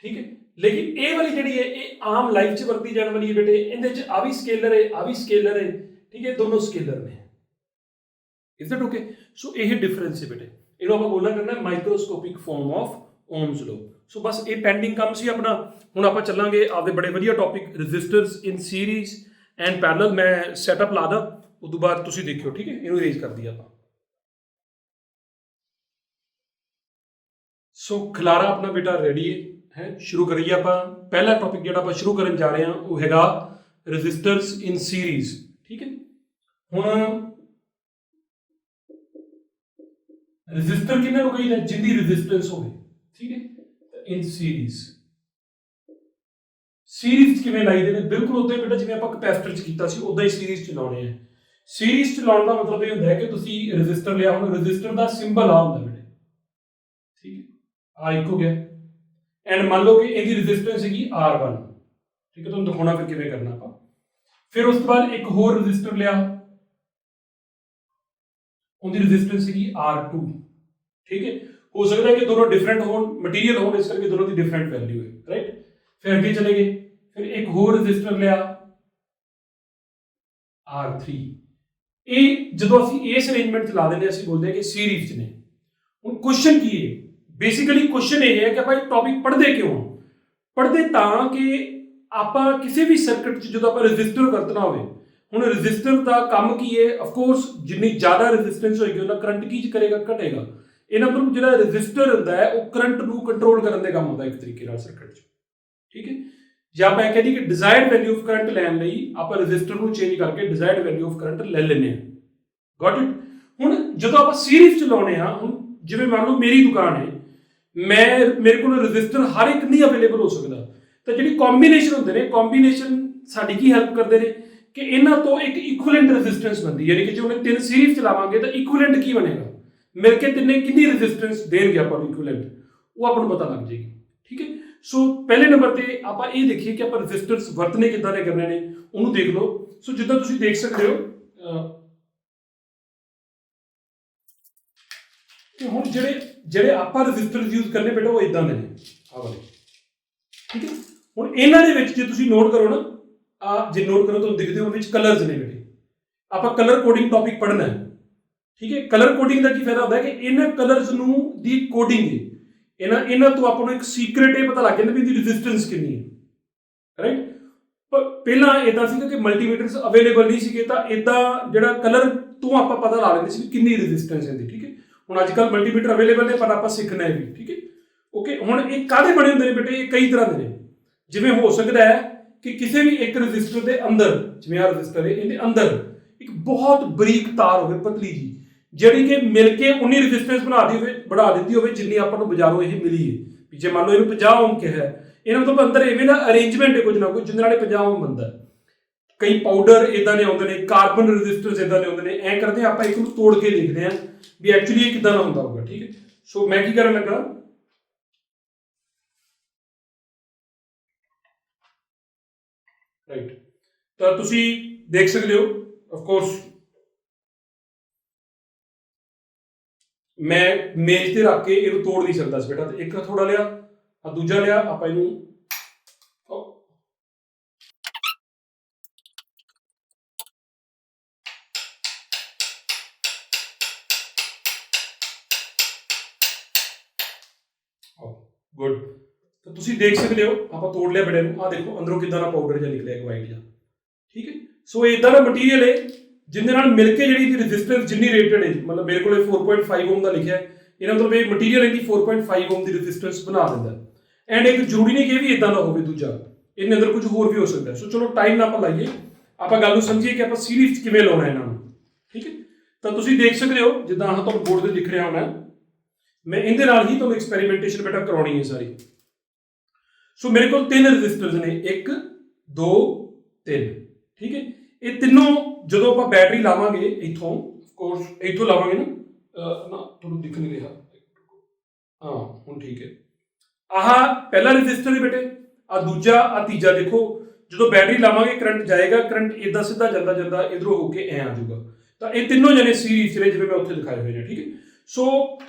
[SPEAKER 1] ਠੀਕ ਹੈ। ਲੇਕਿਨ ਇਹ ਵਾਲੀ ਜਿਹੜੀ ਹੈ ਇਹ ਆਮ ਲਾਈਫ 'ਚ ਵਰਤੀ ਜਾਣ ਵਾਲੀ ਹੈ ਬੇਟੇ। ਇਹਦੇ 'ਚ ਆ ਵੀ ਸਕੇਲਰ ਹੈ, ਆ ਵੀ ਸਕੇਲਰ ਹੈ, ਠੀਕ ਹੈ, ਦੋਨੋਂ ਸਕੇਲਰ ਨੇ। Is that okay? ਸੋ ਇਹ ਡਿਫਰੈਂਸ ਹੈ ਬੇਟੇ, ਇਹਨੂੰ ਆਪਾਂ ਬੋਲਣਾ ਕਰਨਾ ਮਾਈਕਰੋਸਕੋਪਿਕ ਫਾਰਮ ਆਫ ਓਮਸ ਲੋ। ਸੋ ਬਸ ਇਹ ਪੈਂਡਿੰਗ ਕੰਮ ਸੀ ਆਪਣਾ। ਹੁਣ ਆਪਾਂ ਚੱਲਾਂਗੇ ਆਪਦੇ ਬੜੇ ਵਧੀਆ topic resistors in series and parallel. ਮੈਂ ਸੈਟਅਪ ਲਾ ਦਾਂ, ਉਸ ਤੋਂ ਬਾਅਦ ਤੁਸੀਂ ਦੇਖਿਓ, ਠੀਕ ਹੈ। ਇਹਨੂੰ ਅਰੇਂਜ ਕਰ ਦਈਏ ਆਪਾਂ। ਸੋ ਖਿਲਾਰਾ ਆਪਣਾ ਬੇਟਾ ਰੈਡੀ ਹੈ, ਸ਼ੁਰੂ ਕਰੀਏ ਆਪਾਂ। ਪਹਿਲਾ ਟੌਪਿਕ ਜਿਹੜਾ ਆਪਾਂ ਸ਼ੁਰੂ ਕਰਨ ਜਾ ਰਹੇ ਹਾਂ ਉਹ ਹੈਗਾ ਰੈਜ਼ਿਸਟਰਸ ਇਨ ਸੀਰੀਜ਼, ਠੀਕ ਹੈ। ਹੁਣ ਰੈਜ਼ਿਸਟਰ ਕਿਹਨਾਂ ਨੂੰ ਕਹੀਦਾ, ਜਿੰਦੀ ਰੈਜ਼ਿਸਟੈਂਸ ਹੋਵੇ, ਠੀਕ ਹੈ। ਇਨ ਸੀਰੀਜ਼, ਸੀਰੀਜ਼ ਕਿਵੇਂ ਲਾਈਦੇ ਨੇ, ਬਿਲਕੁਲ ਉਦਾਂ ਹੀ ਬੇਟਾ ਜਿਵੇਂ ਆਪਾਂ ਕੈਪੈਸਿਟਰ 'ਚ ਕੀਤਾ ਸੀ, ਉਦਾਂ ਹੀ ਸੀਰੀਜ਼ 'ਚ ਲਾਉਣੇ ਆ। ਸੀਰੀਜ਼ 'ਚ ਲਾਉਣ ਦਾ ਮਤਲਬ ਇਹ ਹੁੰਦਾ ਹੈ ਕਿ ਤੁਸੀਂ ਰੈਜ਼ਿਸਟਰ ਲਿਆ, ਹੁਣ ਰੈਜ਼ਿਸਟਰ ਦਾ ਸਿੰਬਲ ਆ ਹੁੰਦਾ ਬੇਟੇ, ਠੀਕ ਹੈ, ਆ ਇੱਕ ਹੋ ਗਿਆ। ਐਂਡ ਮੰਨ ਲਓ ਕਿ ਇਹਦੀ ਰੈਜ਼ਿਸਟੈਂਸ ਹੈਗੀ R1, ਠੀਕ ਹੈ। ਤੁਹਾਨੂੰ ਦਿਖਾਉਣਾ ਫਿਰ ਕਿਵੇਂ ਕਰਨਾ ਆਪਾਂ। ਫਿਰ ਉਸ ਤੋਂ ਬਾਅਦ ਇੱਕ ਹੋਰ ਰੈਜ਼ਿਸਟਰ ਲਿਆ, ਉਹਦੀ ਰੈਜ਼ਿਸਟੈਂਸ ਹੈਗੀ R2, ਠੀਕ ਹੈ। ਹੋ ਸਕਦਾ ਹੈ ਕਿ ਦੋਨੋਂ ਡਿਫਰੈਂਟ ਹੋਣ, ਮਟੀਰੀਅਲ ਹੋਣ, ਇਸ ਕਰਕੇ ਦੋਨੋਂ ਦੀ ਡਿਫਰੈਂਟ ਵੈਲਿਊ ਹੈ, ਰਾਈਟ। ਫਿਰ ਅੱਗੇ ਚਲੇ ਗਏ, ਫਿਰ ਇੱਕ ਹੋਰ ਰੈਜ਼ਿਸਟਰ ਲਿਆ R3। ਇਹ ਜਦੋਂ ਅਸੀਂ ਇਸ ਅਰੇਂਜਮੈਂਟ 'ਚ ਲਾ ਦਿੰਦੇ ਅਸੀਂ ਬੋਲਦੇ ਹਾਂ ਕਿ ਸੀਰੀਜ਼ 'ਚ ਨੇ। ਹੁਣ ਕੁਐਸਚਨ ਕੀ ਹੈ, ਬੇਸਿਕਲੀ ਕੁਐਸਚਨ ਇਹ ਹੈ ਕਿ ਆਪਾਂ ਇਹ ਟੌਪਿਕ ਪੜ੍ਹਦੇ ਕਿਉਂ? ਪੜ੍ਹਦੇ ਤਾਂ ਕਿ ਆਪਾਂ ਕਿਸੇ ਵੀ ਸਰਕਟ 'ਚ ਜਦੋਂ ਆਪਾਂ ਰੈਜ਼ਿਸਟਰ ਵਰਤਣਾ ਹੋਵੇ, ਹੁਣ ਰੈਜ਼ਿਸਟਰ ਦਾ ਕੰਮ ਕੀ ਹੈ, ਆਫਕੋਰਸ ਜਿੰਨੀ ਜ਼ਿਆਦਾ ਰੈਜ਼ਿਸਟੈਂਸ ਹੋਏਗੀ ਉਹਨਾਂ ਕਰੰਟ ਕੀ ਕਰੇਗਾ, ਘਟੇਗਾ। ਇਹਨਾਂ ਮਤਲਬ ਜਿਹੜਾ ਰੈਜ਼ਿਸਟਰ ਹੁੰਦਾ ਹੈ ਉਹ ਕਰੰਟ ਨੂੰ ਕੰਟਰੋਲ ਕਰਨ ਦੇ ਕੰਮ ਹੁੰਦਾ ਇੱਕ ਤਰੀਕੇ ਨਾਲ ਸਰਕਟ 'ਚ, ਠੀਕ ਹੈ। ਜਾਂ ਆਪਾਂ ਇਹ ਕਹਿੰਦੇ ਕਿ ਡਿਜ਼ਾਇਰਡ ਵੈਲਿਊ ਆਫ ਕਰੰਟ ਲੈਣ ਲਈ ਆਪਾਂ ਰੈਜ਼ਿਸਟਰ ਨੂੰ ਚੇਂਜ ਕਰਕੇ ਡਿਜ਼ਾਇਰਡ ਵੈਲਿਊ ਆਫ ਕਰੰਟ ਲੈ ਲੈਂਦੇ ਹਾਂ। Got it? ਹੁਣ ਜਦੋਂ ਆਪਾਂ ਸੀਰੀਜ਼ 'ਚ ਲਾਉਣੇ ਆ, ਹੁਣ ਜਿਵੇਂ ਮੰਨ ਲਓ ਮੇਰੀ ਦੁਕਾਨ ਹੈ, ਮੇਰੇ ਕੋਲ ਰੈਜ਼ਿਸਟਰ ਹਰ ਇੱਕ ਨਹੀਂ ਅਵੇਲੇਬਲ ਹੋ ਸਕਦਾ, ਤਾਂ ਜਿਹੜੀ ਕੰਬੀਨੇਸ਼ਨ ਹੁੰਦੇ ਨੇ, ਕੰਬੀਨੇਸ਼ਨ ਸਾਡੀ ਕੀ ਹੈਲਪ ਕਰਦੇ ਨੇ ਕਿ ਇਹਨਾਂ ਤੋਂ ਇੱਕ ਇਕੁਇਵਲੈਂਟ ਰੈਜ਼ਿਸਟੈਂਸ ਬਣਦੀ ਹੈ। ਯਾਨੀ ਕਿ ਜੇ ਉਹਨੇ ਤਿੰਨ ਸੀਰੀਜ਼ ਚਲਾਵਾਂਗੇ ਤਾਂ ਇਕੁਇਵਲੈਂਟ ਕੀ ਬਣੇਗਾ, ਮਿਲ ਕੇ ਤਿੰਨੇ ਕਿੰਨੀ ਰੈਜ਼ਿਸਟੈਂਸ ਦੇਣਗੇ ਆਪਾਂ ਨੂੰ ਇਕੁਇਵਲੈਂਟ, ਉਹ ਆਪਾਂ ਨੂੰ ਪਤਾ ਲੱਗ ਜਾਏਗੀ, ਠੀਕ ਹੈ। ਸੋ ਪਹਿਲੇ ਨੰਬਰ ਤੇ ਆਪਾਂ ਇਹ ਦੇਖੀਏ ਕਿ ਆਪਾਂ ਰੈਜ਼ਿਸਟਰਸ ਵਰਤਨੇ ਕਿੱਦਾਂ ਦੇ ਕਰਨੇ ਨੇ, ਉਹਨੂੰ ਦੇਖ ਲਓ। ਸੋ ਜਿੱਦਾਂ ਤੁਸੀਂ ਦੇਖ ਸਕਦੇ ਹੋ ਕਿ ਹੁਣ ਜਿਹੜੇ ਆਪਾਂ ਰੈਜ਼ਿਸਟਰਸ ਯੂਜ਼ ਕਰਨੇ ਬੇਟਾ ਉਹ ਇਦਾਂ ਦੇ ਨੇ, ਆਹ ਵਾਲੇ, ਠੀਕ ਹੈ। ਹੁਣ ਇਹਨਾਂ ਦੇ ਵਿੱਚ ਜੇ ਤੁਸੀਂ ਨੋਟ ਕਰੋ ਨਾ, ਜੇ ਨੋਟ ਕਰੋ ਤੁਹਾਨੂੰ ਦਿਖਦੇ ਉਹਦੇ ਵਿੱਚ ਕਲਰਸ ਨੇ ਬੇਟੇ। ਆਪਾਂ ਕਲਰ ਕੋਡਿੰਗ ਟੌਪਿਕ ਪੜ੍ਹਨਾ ਹੈ, ਠੀਕ ਹੈ। ਕਲਰ ਕੋਡਿੰਗ ਦਾ ਕੀ ਫਾਇਦਾ ਹੁੰਦਾ ਹੈ ਕਿ ਇਹਨਾਂ ਕਲਰਸ ਨੂੰ ਦੀ ਕੋਡਿੰਗ ਹੈ, ਇਹਨਾਂ ਤੋਂ ਆਪਾਂ ਨੂੰ ਇੱਕ ਸੀਕ੍ਰੇਟ ਇਹ ਪਤਾ ਲੱਗ ਜਾਂਦਾ ਵੀ ਇਹਦੀ ਰੈਜ਼ਿਸਟੈਂਸ ਕਿੰਨੀ ਹੈ, ਰਾਈਟ। ਪਰ ਪਹਿਲਾਂ ਇਦਾਂ ਸੀਗਾ ਕਿ ਮਲਟੀਮੀਟਰਸ ਅਵੇਲੇਬਲ ਨਹੀਂ ਸੀਗੇ, ਤਾਂ ਇਦਾਂ ਜਿਹੜਾ ਕਲਰ ਤੋਂ ਆਪਾਂ ਪਤਾ ਲਾ ਲੈਂਦੇ ਸੀ ਕਿ ਕਿੰਨੀ ਰੈਜ਼ਿਸਟੈਂਸ ਹੈ ਇਹਦੀ, ਠੀਕ ਹੈ। ਹੁਣ ਅੱਜ ਕੱਲ੍ਹ ਮਲਟੀਮੀਟਰ ਅਵੇਲੇਬਲ ਨੇ, ਪਰ ਆਪਾਂ ਸਿੱਖਣਾ ਹੈ ਵੀ, ਠੀਕ ਹੈ। ਓਕੇ, ਹੁਣ ਇਹ ਕਾਹਦੇ ਬਣੇ ਹੁੰਦੇ ਨੇ ਬੇਟੇ? ਇਹ ਕਈ ਤਰ੍ਹਾਂ ਦੇ ਨੇ। ਜਿਵੇਂ ਹੋ ਸਕਦਾ ਹੈ ਕਿ ਕਿਸੇ ਵੀ ਇੱਕ ਰਜਿਸਟਰ ਦੇ ਅੰਦਰ, ਜਿਵੇਂ ਆਹ ਰਜਿਸਟਰ ਹੈ, ਇਹਦੇ ਅੰਦਰ ਇੱਕ ਬਹੁਤ ਬਰੀਕ ਤਾਰ ਹੋਵੇ, ਪਤਲੀ ਜੀ, ਜਿਹੜੀ ਕਿ ਮਿਲ ਕੇ ਉਨੀ ਰੈਜ਼ਿਸਟੈਂਸ ਬਣਾ ਦਿੰਦੀ ਹੋਵੇ ਜਿੰਨੀ ਆਪਾਂ ਨੂੰ ਬਾਜ਼ਾਰੋਂ ਇਹ ਮਿਲੀ ਹੈ। ਜੇ ਮੰਨ ਲਓ ਇਹਨੂੰ 50 ਓਮ ਕਿਹਾ, ਇਹਨਾਂ ਮਤਲਬ ਅੰਦਰ ਇਵੇਂ ਦਾ ਅਰੇਂਜਮੈਂਟ ਹੈ ਕੁਝ ਨਾ ਕੁਝ ਜਿਹਦੇ ਨਾਲ 50 ਓਮ ਬਣਦਾ। ਕਈ ਪਾਊਡਰ ਇਦਾਂ ਦੇ ਆਉਂਦੇ ਨੇ, ਕਾਰਬਨ ਰੈਜ਼ਿਸਟੈਂਸ ਇਦਾਂ ਦੇ ਆਉਂਦੇ ਨੇ। ਐਂ ਕਰਦੇ ਆਪਾਂ ਇੱਕ ਨੂੰ ਤੋੜ ਕੇ ਦੇਖਦੇ ਹਾਂ ਵੀ ਐਕਚੁਅਲੀ ਇਹ ਕਿੱਦਾਂ ਦਾ ਹੁੰਦਾ ਹੋਊਗਾ, ਠੀਕ ਹੈ। ਸੋ ਮੈਂ ਕੀ ਕਰਨ ਲੱਗਾ, ਰਾਈਟ, ਤਾਂ ਤੁਸੀਂ ਦੇਖ ਸਕਦੇ ਹੋ ਆਫ ਕੋਰਸ ਮੈਂ ਮੇਜ਼ ਤੇ ਰੱਖ ਕੇ ਇਹਨੂੰ ਤੋੜ ਨਹੀਂ ਸਕਦਾ ਸੀ ਬੇਟਾ। ਤੇ ਇੱਕ ਥੋੜਾ ਲਿਆ, ਆ ਦੂਜਾ ਲਿਆ, ਆਪਾਂ ਇਹਨੂੰ ਗੁੱਡ। ਤਾਂ ਤੁਸੀਂ ਦੇਖ ਸਕਦੇ ਹੋ ਆਪਾਂ ਤੋੜ ਲਿਆ ਬੇਟੇ ਨੂੰ। ਆ ਦੇਖੋ ਅੰਦਰੋਂ ਕਿੱਦਾਂ ਦਾ ਪਾਊਡਰ ਜਿਹਾ ਨਿਕਲਿਆ, ਇੱਕ ਵਾਈਟ ਜਿਹਾ, ਠੀਕ ਹੈ। ਸੋ ਇਦਾਂ ਦਾ ਮਟੀਰੀਅਲ ਹੈ ਜਿਹਦੇ ਨਾਲ ਮਿਲ ਕੇ ਜਿਹੜੀ ਇਹਦੀ ਰੈਜ਼ਿਸਟੈਂਸ ਜਿੰਨੀ ਰੇਟਡ ਹੈ, ਮਤਲਬ ਮੇਰੇ ਕੋਲ 4.5 ਓਮ ਦਾ ਲਿਖਿਆ ਹੈ, ਇਹਦਾ ਮਤਲਬ ਇਹ ਮਟੀਰੀਅਲ ਇਹਦੀ 4.5 ਓਮ ਦੀ ਰੈਜ਼ਿਸਟੈਂਸ ਬਣਾ ਦਿੰਦਾ। ਐਂਡ ਇੱਕ ਜ਼ਰੂਰੀ ਨਹੀਂ ਕਿ ਇਹ ਵੀ ਇਦਾਂ ਦਾ ਹੋਵੇ ਦੂਜਾ, ਇਹਦੇ ਅੰਦਰ ਕੁਝ ਹੋਰ ਵੀ ਹੋ ਸਕਦਾ। ਸੋ ਚਲੋ ਟਾਈਮ ਨਾ ਆਪਾਂ ਲਾਈਏ, ਆਪਾਂ ਗੱਲ ਨੂੰ ਸਮਝੀਏ ਕਿ ਆਪਾਂ ਸੀਰੀਜ਼ 'ਚ ਕਿਵੇਂ ਲਾਉਣਾ ਇਹਨਾਂ ਨੂੰ, ਠੀਕ ਹੈ। ਤਾਂ ਤੁਸੀਂ ਦੇਖ ਸਕਦੇ ਹੋ ਜਿੱਦਾਂ ਆਹ ਤੁਹਾਨੂੰ ਬੋਰਡ ਤੇ ਦਿਖ ਰਿਹਾ ਹੋਣਾ, ਮੈਂ ਇਹਦੇ ਨਾਲ ਹੀ ਤੁਹਾਨੂੰ ਐਕਸਪੈਰੀਮੈਂਟੇਸ਼ਨ ਬੇਟਾ ਕਰਾਉਣੀ ਹੈ ਸਾਰੀ। ਸੋ ਮੇਰੇ ਕੋਲ 3 ਰੈਜ਼ਿਸਟਰਸ ਨੇ, 1 2 3, ਠੀਕ ਹੈ। ਇਹ ਤਿੰਨੋਂ ਜਦੋਂ ਆਪਾਂ ਬੈਟਰੀ ਲਾਵਾਂਗੇ ਇੱਥੋਂ, ਕੋਰਸ ਇੱਥੋਂ ਲਾਵਾਂਗੇ ਨਾ, ਤੁਹਾਨੂੰ ਦਿਖ ਨਹੀਂ ਰਿਹਾ, ਹਾਂ ਹੁਣ ਠੀਕ ਹੈ। ਆਹ ਪਹਿਲਾ ਰੈਜ਼ਿਸਟਰ ਹੈ ਬੇਟੇ, ਆ ਦੂਜਾ, ਆ ਤੀਜਾ। ਦੇਖੋ ਜਦੋਂ ਬੈਟਰੀ ਲਾਵਾਂਗੇ ਕਰੰਟ ਜਾਏਗਾ, ਕਰੰਟ ਇਦਾਂ ਸਿੱਧਾ ਜਾਂਦਾ ਜਾਂਦਾ ਇਧਰੋਂ ਹੋ ਕੇ ਐ ਆ ਜਾਊਗਾ। ਤਾਂ ਇਹ ਤਿੰਨੋਂ ਜਣੇ ਸੀਰੀਜ਼ ਚ ਜਿਵੇਂ ਮੈਂ ਉੱਥੇ ਦਿਖਾਏ ਹੋਏ ਨੇ, ਠੀਕ ਹੈ। ਸੋ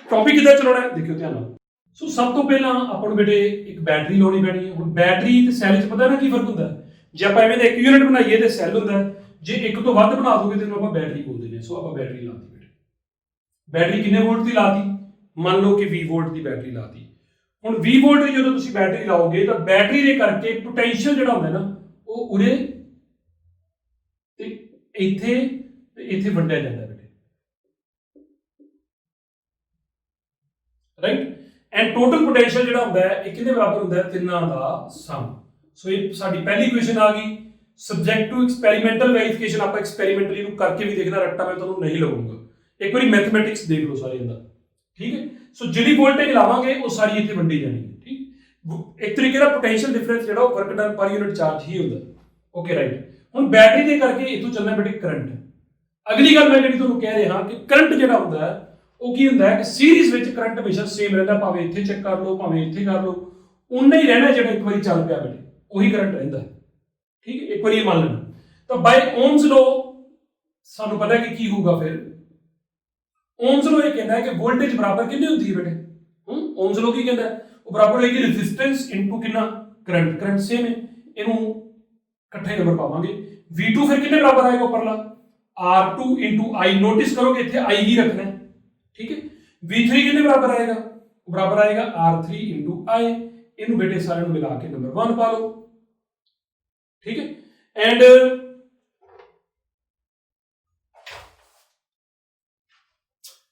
[SPEAKER 1] ਟੌਪਿਕ ਕਿੱਦਾਂ ਚਲਾਉਣਾ ਦੇਖਿਓ ਧਿਆਨ ਨਾਲ। ਸੋ ਸਭ ਤੋਂ ਪਹਿਲਾਂ ਆਪਾਂ ਨੂੰ ਬੇਟੇ ਇੱਕ ਬੈਟਰੀ ਲਾਉਣੀ ਪੈਣੀ ਹੈ। ਹੁਣ ਬੈਟਰੀ ਤੇ ਸੈੱਲ 'ਚ ਪਤਾ ਨਾ ਕੀ ਫਰਕ ਹੁੰਦਾ? ਜੇ ਆਪਾਂ ਐਵੇਂ ਦਾ ਇੱਕ ਯੂਨਿਟ ਬਣਾਈਏ ਤੇ ਸੈੱਲ ਹੁੰਦਾ, ਜੇ ਇੱਕ ਤੋਂ ਵੱਧ ਬਣਾ ਦੋਗੇ ਤੇ ਇਹਨੂੰ ਆਪਾਂ ਬੈਟਰੀ ਬੋਲਦੇ ਨੇ। ਸੋ ਆਪਾਂ ਬੈਟਰੀ ਲਾਤੀ ਬੇਟੇ। ਬੈਟਰੀ ਕਿੰਨੇ ਵੋਲਟ ਦੀ ਲਾਤੀ? ਮੰਨ ਲਓ ਕਿ 20 ਵੋਲਟ ਦੀ ਬੈਟਰੀ ਲਾਤੀ। ਹੁਣ 20 ਵੋਲਟ ਦੀ ਜਦੋਂ ਤੁਸੀਂ ਬੈਟਰੀ ਲਾਓਗੇ ਤਾਂ ਬੈਟਰੀ ਦੇ ਕਰਕੇ ਪੋਟੈਂਸ਼ੀਅਲ ਜਿਹੜਾ ਹੁੰਦਾ ਨਾ, ਉਹ ਉਰੇ ਤੇ ਇੱਥੇ ਵੰਡਿਆ ਜਾਂਦਾ ਬੇਟੇ, ਰਾਈਟ। ਐਂਡ ਟੋਟਲ ਪੋਟੈਂਸ਼ੀਅਲ ਜਿਹੜਾ ਹੁੰਦਾ ਹੈ ਇਹ ਕਿਹਦੇ ਬਰਾਬਰ ਹੁੰਦਾ ਹੈ? ਤਿੰਨਾਂ ਦਾ ਸਮ। ਸੋ ਇਹ ਸਾਡੀ ਪਹਿਲੀ ਇਕੁਏਸ਼ਨ ਆ ਗਈ। ਸਬਜੈਕਟ ਟੂ ਐਕਸਪੈਰੀਮੈਂਟਲ ਵੈਰੀਫਿਕੇਸ਼ਨ, ਆਪਾਂ ਐਕਸਪੈਰੀਮੈਂਟਲੀ ਨੂੰ ਕਰਕੇ ਵੀ ਦੇਖਣਾ, ਰੱਟਾ ਮੈਂ ਤੁਹਾਨੂੰ ਨਹੀਂ ਲਵਾਂਗਾ। ਇੱਕ ਵਾਰੀ ਮੈਥਮੈਟਿਕਸ ਦੇਖ ਲਓ ਸਾਰੇ ਇਹਦਾ, ਠੀਕ ਹੈ। ਸੋ ਜਿਹੜੀ ਵੋਲਟੇਜ ਲਾਵਾਂਗੇ ਉਹ ਸਾਰੀ ਇੱਥੇ ਵੰਡੀ ਜਾਣੀ ਹੈ, ਠੀਕ। ਇੱਕ ਤਰੀਕੇ ਦਾ ਪੋਟੈਂਸ਼ੀਅਲ ਡਿਫਰੈਂਸ ਜਿਹੜਾ ਉਹ ਵਰਕ ਡਨ ਪਰ ਯੂਨਿਟ ਚਾਰਜ ਹੀ ਹੁੰਦਾ। Okay right. ਹੁਣ ਬੈਟਰੀ ਦੇ ਕਰਕੇ ਇੱਥੋਂ ਚੱਲਣਾ ਬੇਟੇ ਕਰੰਟ। ਅਗਲੀ ਗੱਲ ਮੈਂ ਜਿਹੜੀ ਤੁਹਾਨੂੰ ਕਹਿ ਰਿਹਾ ਕਿ ਕਰੰਟ ਜਿਹੜਾ ਹੁੰਦਾ ਹੈ ਉਹ ਕੀ ਹੁੰਦਾ ਹੈ ਕਿ ਸੀਰੀਜ਼ ਵਿੱਚ ਕਰੰਟ ਹਮੇਸ਼ਾ ਸੇਮ ਰਹਿੰਦਾ, ਭਾਵੇਂ ਇੱਥੇ ਚੈੱਕ ਕਰ ਲਓ ਭਾਵੇਂ ਇੱਥੇ ਕਰ ਲਓ, ਉਨਾ ਹੀ ਰਹਿਣਾ ਜਿਹੜਾ ਇੱਕ ਵਾਰੀ ਚੱਲ ਪਿਆ ਬੇਟੇ, ਉਹੀ ਕਰੰਟ ਰਹਿੰਦਾ, ਠੀਕ ਹੈ। ਇੱਕ ਵਾਰੀ ਇਹ ਮੰਨ ਲੈਣਾ। ਤਾਂ ਬਾਈ ਓਮਸ ਲੋ ਸਾਨੂੰ ਪਤਾ ਕਿ ਕੀ ਹੋਊਗਾ ਫਿਰ। ਓਮਸ ਲੋ ਇਹ ਕਹਿੰਦਾ ਹੈ ਕਿ ਵੋਲਟੇਜ ਬਰਾਬਰ ਕਿੰਨੀ ਹੁੰਦੀ ਹੈ ਬੇਟੇ? ਓਮਸ ਲੋ ਕੀ ਕਹਿੰਦਾ? ਉਹ ਬਰਾਬਰ ਹੋਏਗੀ ਰੈਜ਼ਿਸਟੈਂਸ ਇਨਟੂ ਕਿੰਨਾ? ਕਰੰਟ। ਕਰੰਟ ਸੇਮ ਹੈ, ਇਹਨੂੰ ਇਕੱਠੇ ਨੰਬਰ ਪਾਵਾਂਗੇ। V2 ਫਿਰ ਕਿੰਨੇ ਬਰਾਬਰ ਆਏਗਾ ਉੱਪਰਲਾ? R2 into I। ਨੋਟਿਸ ਕਰੋ ਕਿ ਇੱਥੇ I ਹੀ ਰੱਖਣਾ ਹੈ, ਠੀਕ ਹੈ। V3 ਕਿੰਨੇ ਬਰਾਬਰ ਆਏਗਾ? ਉਹ ਬਰਾਬਰ ਆਏਗਾ R3 ਇਨਟੂ I। ਇਹਨੂੰ ਬੇਟੇ ਸਾਰਿਆਂ ਨੂੰ ਮਿਲਾ ਕੇ ਨੰਬਰ 1 ਪਾ ਲਓ, ਠੀਕ ਹੈ। ਐਂਡ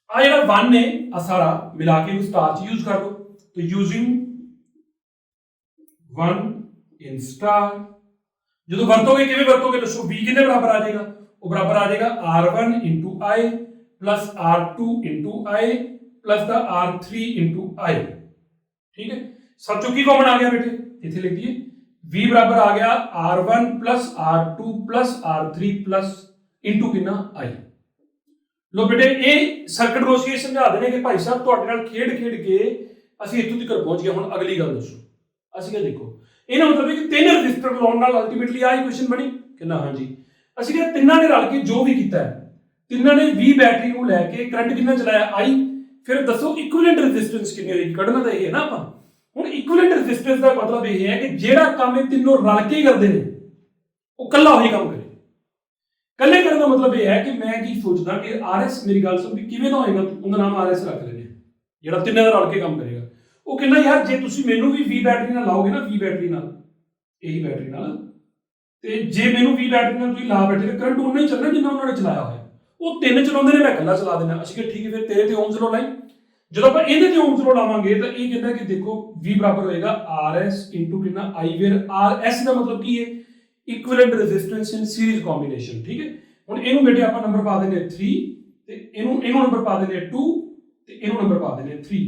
[SPEAKER 1] ਆ ਜਿਹੜਾ 1 ਨੇ ਆ ਸਾਰਾ ਮਿਲਾ ਕੇ ਇਹਨੂੰ ਸਟਾਰ ਚ ਯੂਜ਼ ਕਰ ਲਓ। तो यूजिंग 1 इन स्टार जो वरतोगे किवें वरतोगे दसो V कितने बराबर आ जाएगा? वो बराबर आ जाएगा R1 into I plus R2 into I plus the R3 into I, ठीक है। सब चुकी कॉमन आ गया बेटे, इथे लिख दिए V बराबर आ गया R1 plus R2 plus R3 plus into कितना I। लो बेटे ये सर्किट रोसिए समझा देने कि भाई साहब तुहाडे नाल खेड के ਅਸੀਂ ਇੱਥੋਂ ਤੱਕ ਪਹੁੰਚ ਗਏ। ਹੁਣ ਅਗਲੀ ਗੱਲ ਦੱਸੋ, ਅਸੀਂ ਕਿਹਾ ਦੇਖੋ ਇਹਨਾਂ ਮਤਲਬ ਹੈ ਕਿ 3 ਰੈਜ਼ਿਸਟਰ ਲਾਉਣ ਨਾਲ ਅਲਟੀਮੇਟਲੀ ਆਹ ਇਕੁਏਸ਼ਨ ਬਣੀ ਕਿ ਨਾ? ਹਾਂਜੀ। ਅਸੀਂ ਕਿਹਾ ਤਿੰਨਾਂ ਨੇ ਰਲ ਕੇ ਜੋ ਵੀ ਕੀਤਾ ਹੈ, ਤਿੰਨਾਂ ਨੇ 20 ਬੈਟਰੀ ਨੂੰ ਲੈ ਕੇ ਕਰੰਟ ਕਿੰਨਾ ਚਲਾਇਆ? I। ਫਿਰ ਦੱਸੋ ਇਕੁਇਵਲੈਂਟ ਰੈਜ਼ਿਸਟੈਂਸ ਕਿੰਨੀ ਹੋਏਗੀ? ਕੱਢਣਾ ਤਾਂ ਇਹ ਹੈ ਨਾ ਆਪਾਂ। ਹੁਣ ਇਕੁਇਵਲੈਂਟ ਰੈਜ਼ਿਸਟੈਂਸ ਦਾ ਮਤਲਬ ਇਹ ਹੈ ਕਿ ਜਿਹੜਾ ਕੰਮ ਇਹ ਤਿੰਨੋਂ ਰਲ ਕੇ ਕਰਦੇ ਨੇ ਉਹ ਇਕੱਲਾ ਉਹੀ ਕੰਮ ਕਰੇ। ਇਕੱਲੇ ਕਰਨ ਦਾ ਮਤਲਬ ਇਹ ਹੈ ਕਿ ਮੈਂ ਕੀ ਸੋਚਦਾ ਕਿ RS, ਮੇਰੀ ਗੱਲ ਸੁਣ ਵੀ ਕਿਵੇਂ ਦਾ ਹੋਏਗਾ, ਉਹਦਾ ਨਾਮ RS ਰੱਖ ਲੈਂਦੇ ਜਿਹੜਾ ਤਿੰਨਾਂ ਦਾ ਰਲ ਕੇ ਕੰਮ ਕਰੇਗਾ। ਉਹ ਕਹਿੰਦਾ ਯਾਰ ਜੇ ਤੁਸੀਂ ਮੈਨੂੰ ਵੀ 20 ਬੈਟਰੀ ਨਾਲ ਲਾਓਗੇ ਨਾ, 20 ਬੈਟਰੀ ਨਾਲ, ਇਹੀ ਬੈਟਰੀ ਨਾਲ, ਤੇ ਜੇ ਮੈਨੂੰ 20 ਬੈਟਰੀ ਨਾਲ ਤੁਸੀਂ ਲਾ ਬੈਠੇ ਕਰੰਟ ਉਨਾ ਹੀ ਚੱਲਣਾ ਜਿੰਨਾ ਉਹਨਾਂ ਨੇ ਚਲਾਇਆ ਹੋਇਆ। ਉਹ 3 ਚਲਾਉਂਦੇ ਨੇ, ਮੈਂ ਇਕੱਲਾ ਚਲਾ ਦੇਣਾ। ਅਸੀਂ ਕਿ ਠੀਕ ਹੈ, ਫਿਰ ਤੇਰੇ ਤੇ ਓਮਸ ਲਾਅ ਲਾਈ। ਜਦੋਂ ਆਪਾਂ ਇਹਦੇ ਤੇ ਓਮਸ ਲੋ ਲਾਵਾਂਗੇ ਤਾਂ ਇਹ ਕਹਿੰਦਾ ਕਿ ਦੇਖੋ V ਬਰਾਬਰ ਹੋਏਗਾ RS ਇਨਟੂ ਕਿੰਨਾ I, ਵੇਅਰ RS ਦਾ ਮਤਲਬ ਕੀ ਹੈ, ਇਕੁਇਵਲੈਂਟ ਰੈਜ਼ਿਸਟੈਂਸ ਇਨ ਸੀਰੀਜ਼ ਕੰਬੀਨੇਸ਼ਨ। ਠੀਕ ਹੈ, ਹੁਣ ਇਹਨੂੰ ਬੇਟੇ ਆਪਾਂ ਨੰਬਰ ਪਾ ਦੇਣੇ 3 ਤੇ ਇਹਨੂੰ ਨੰਬਰ ਪਾ ਦੇਣੇ 2 ਤੇ ਇਹਨੂੰ ਨੰਬਰ ਪਾ ਦੇਣੇ 3।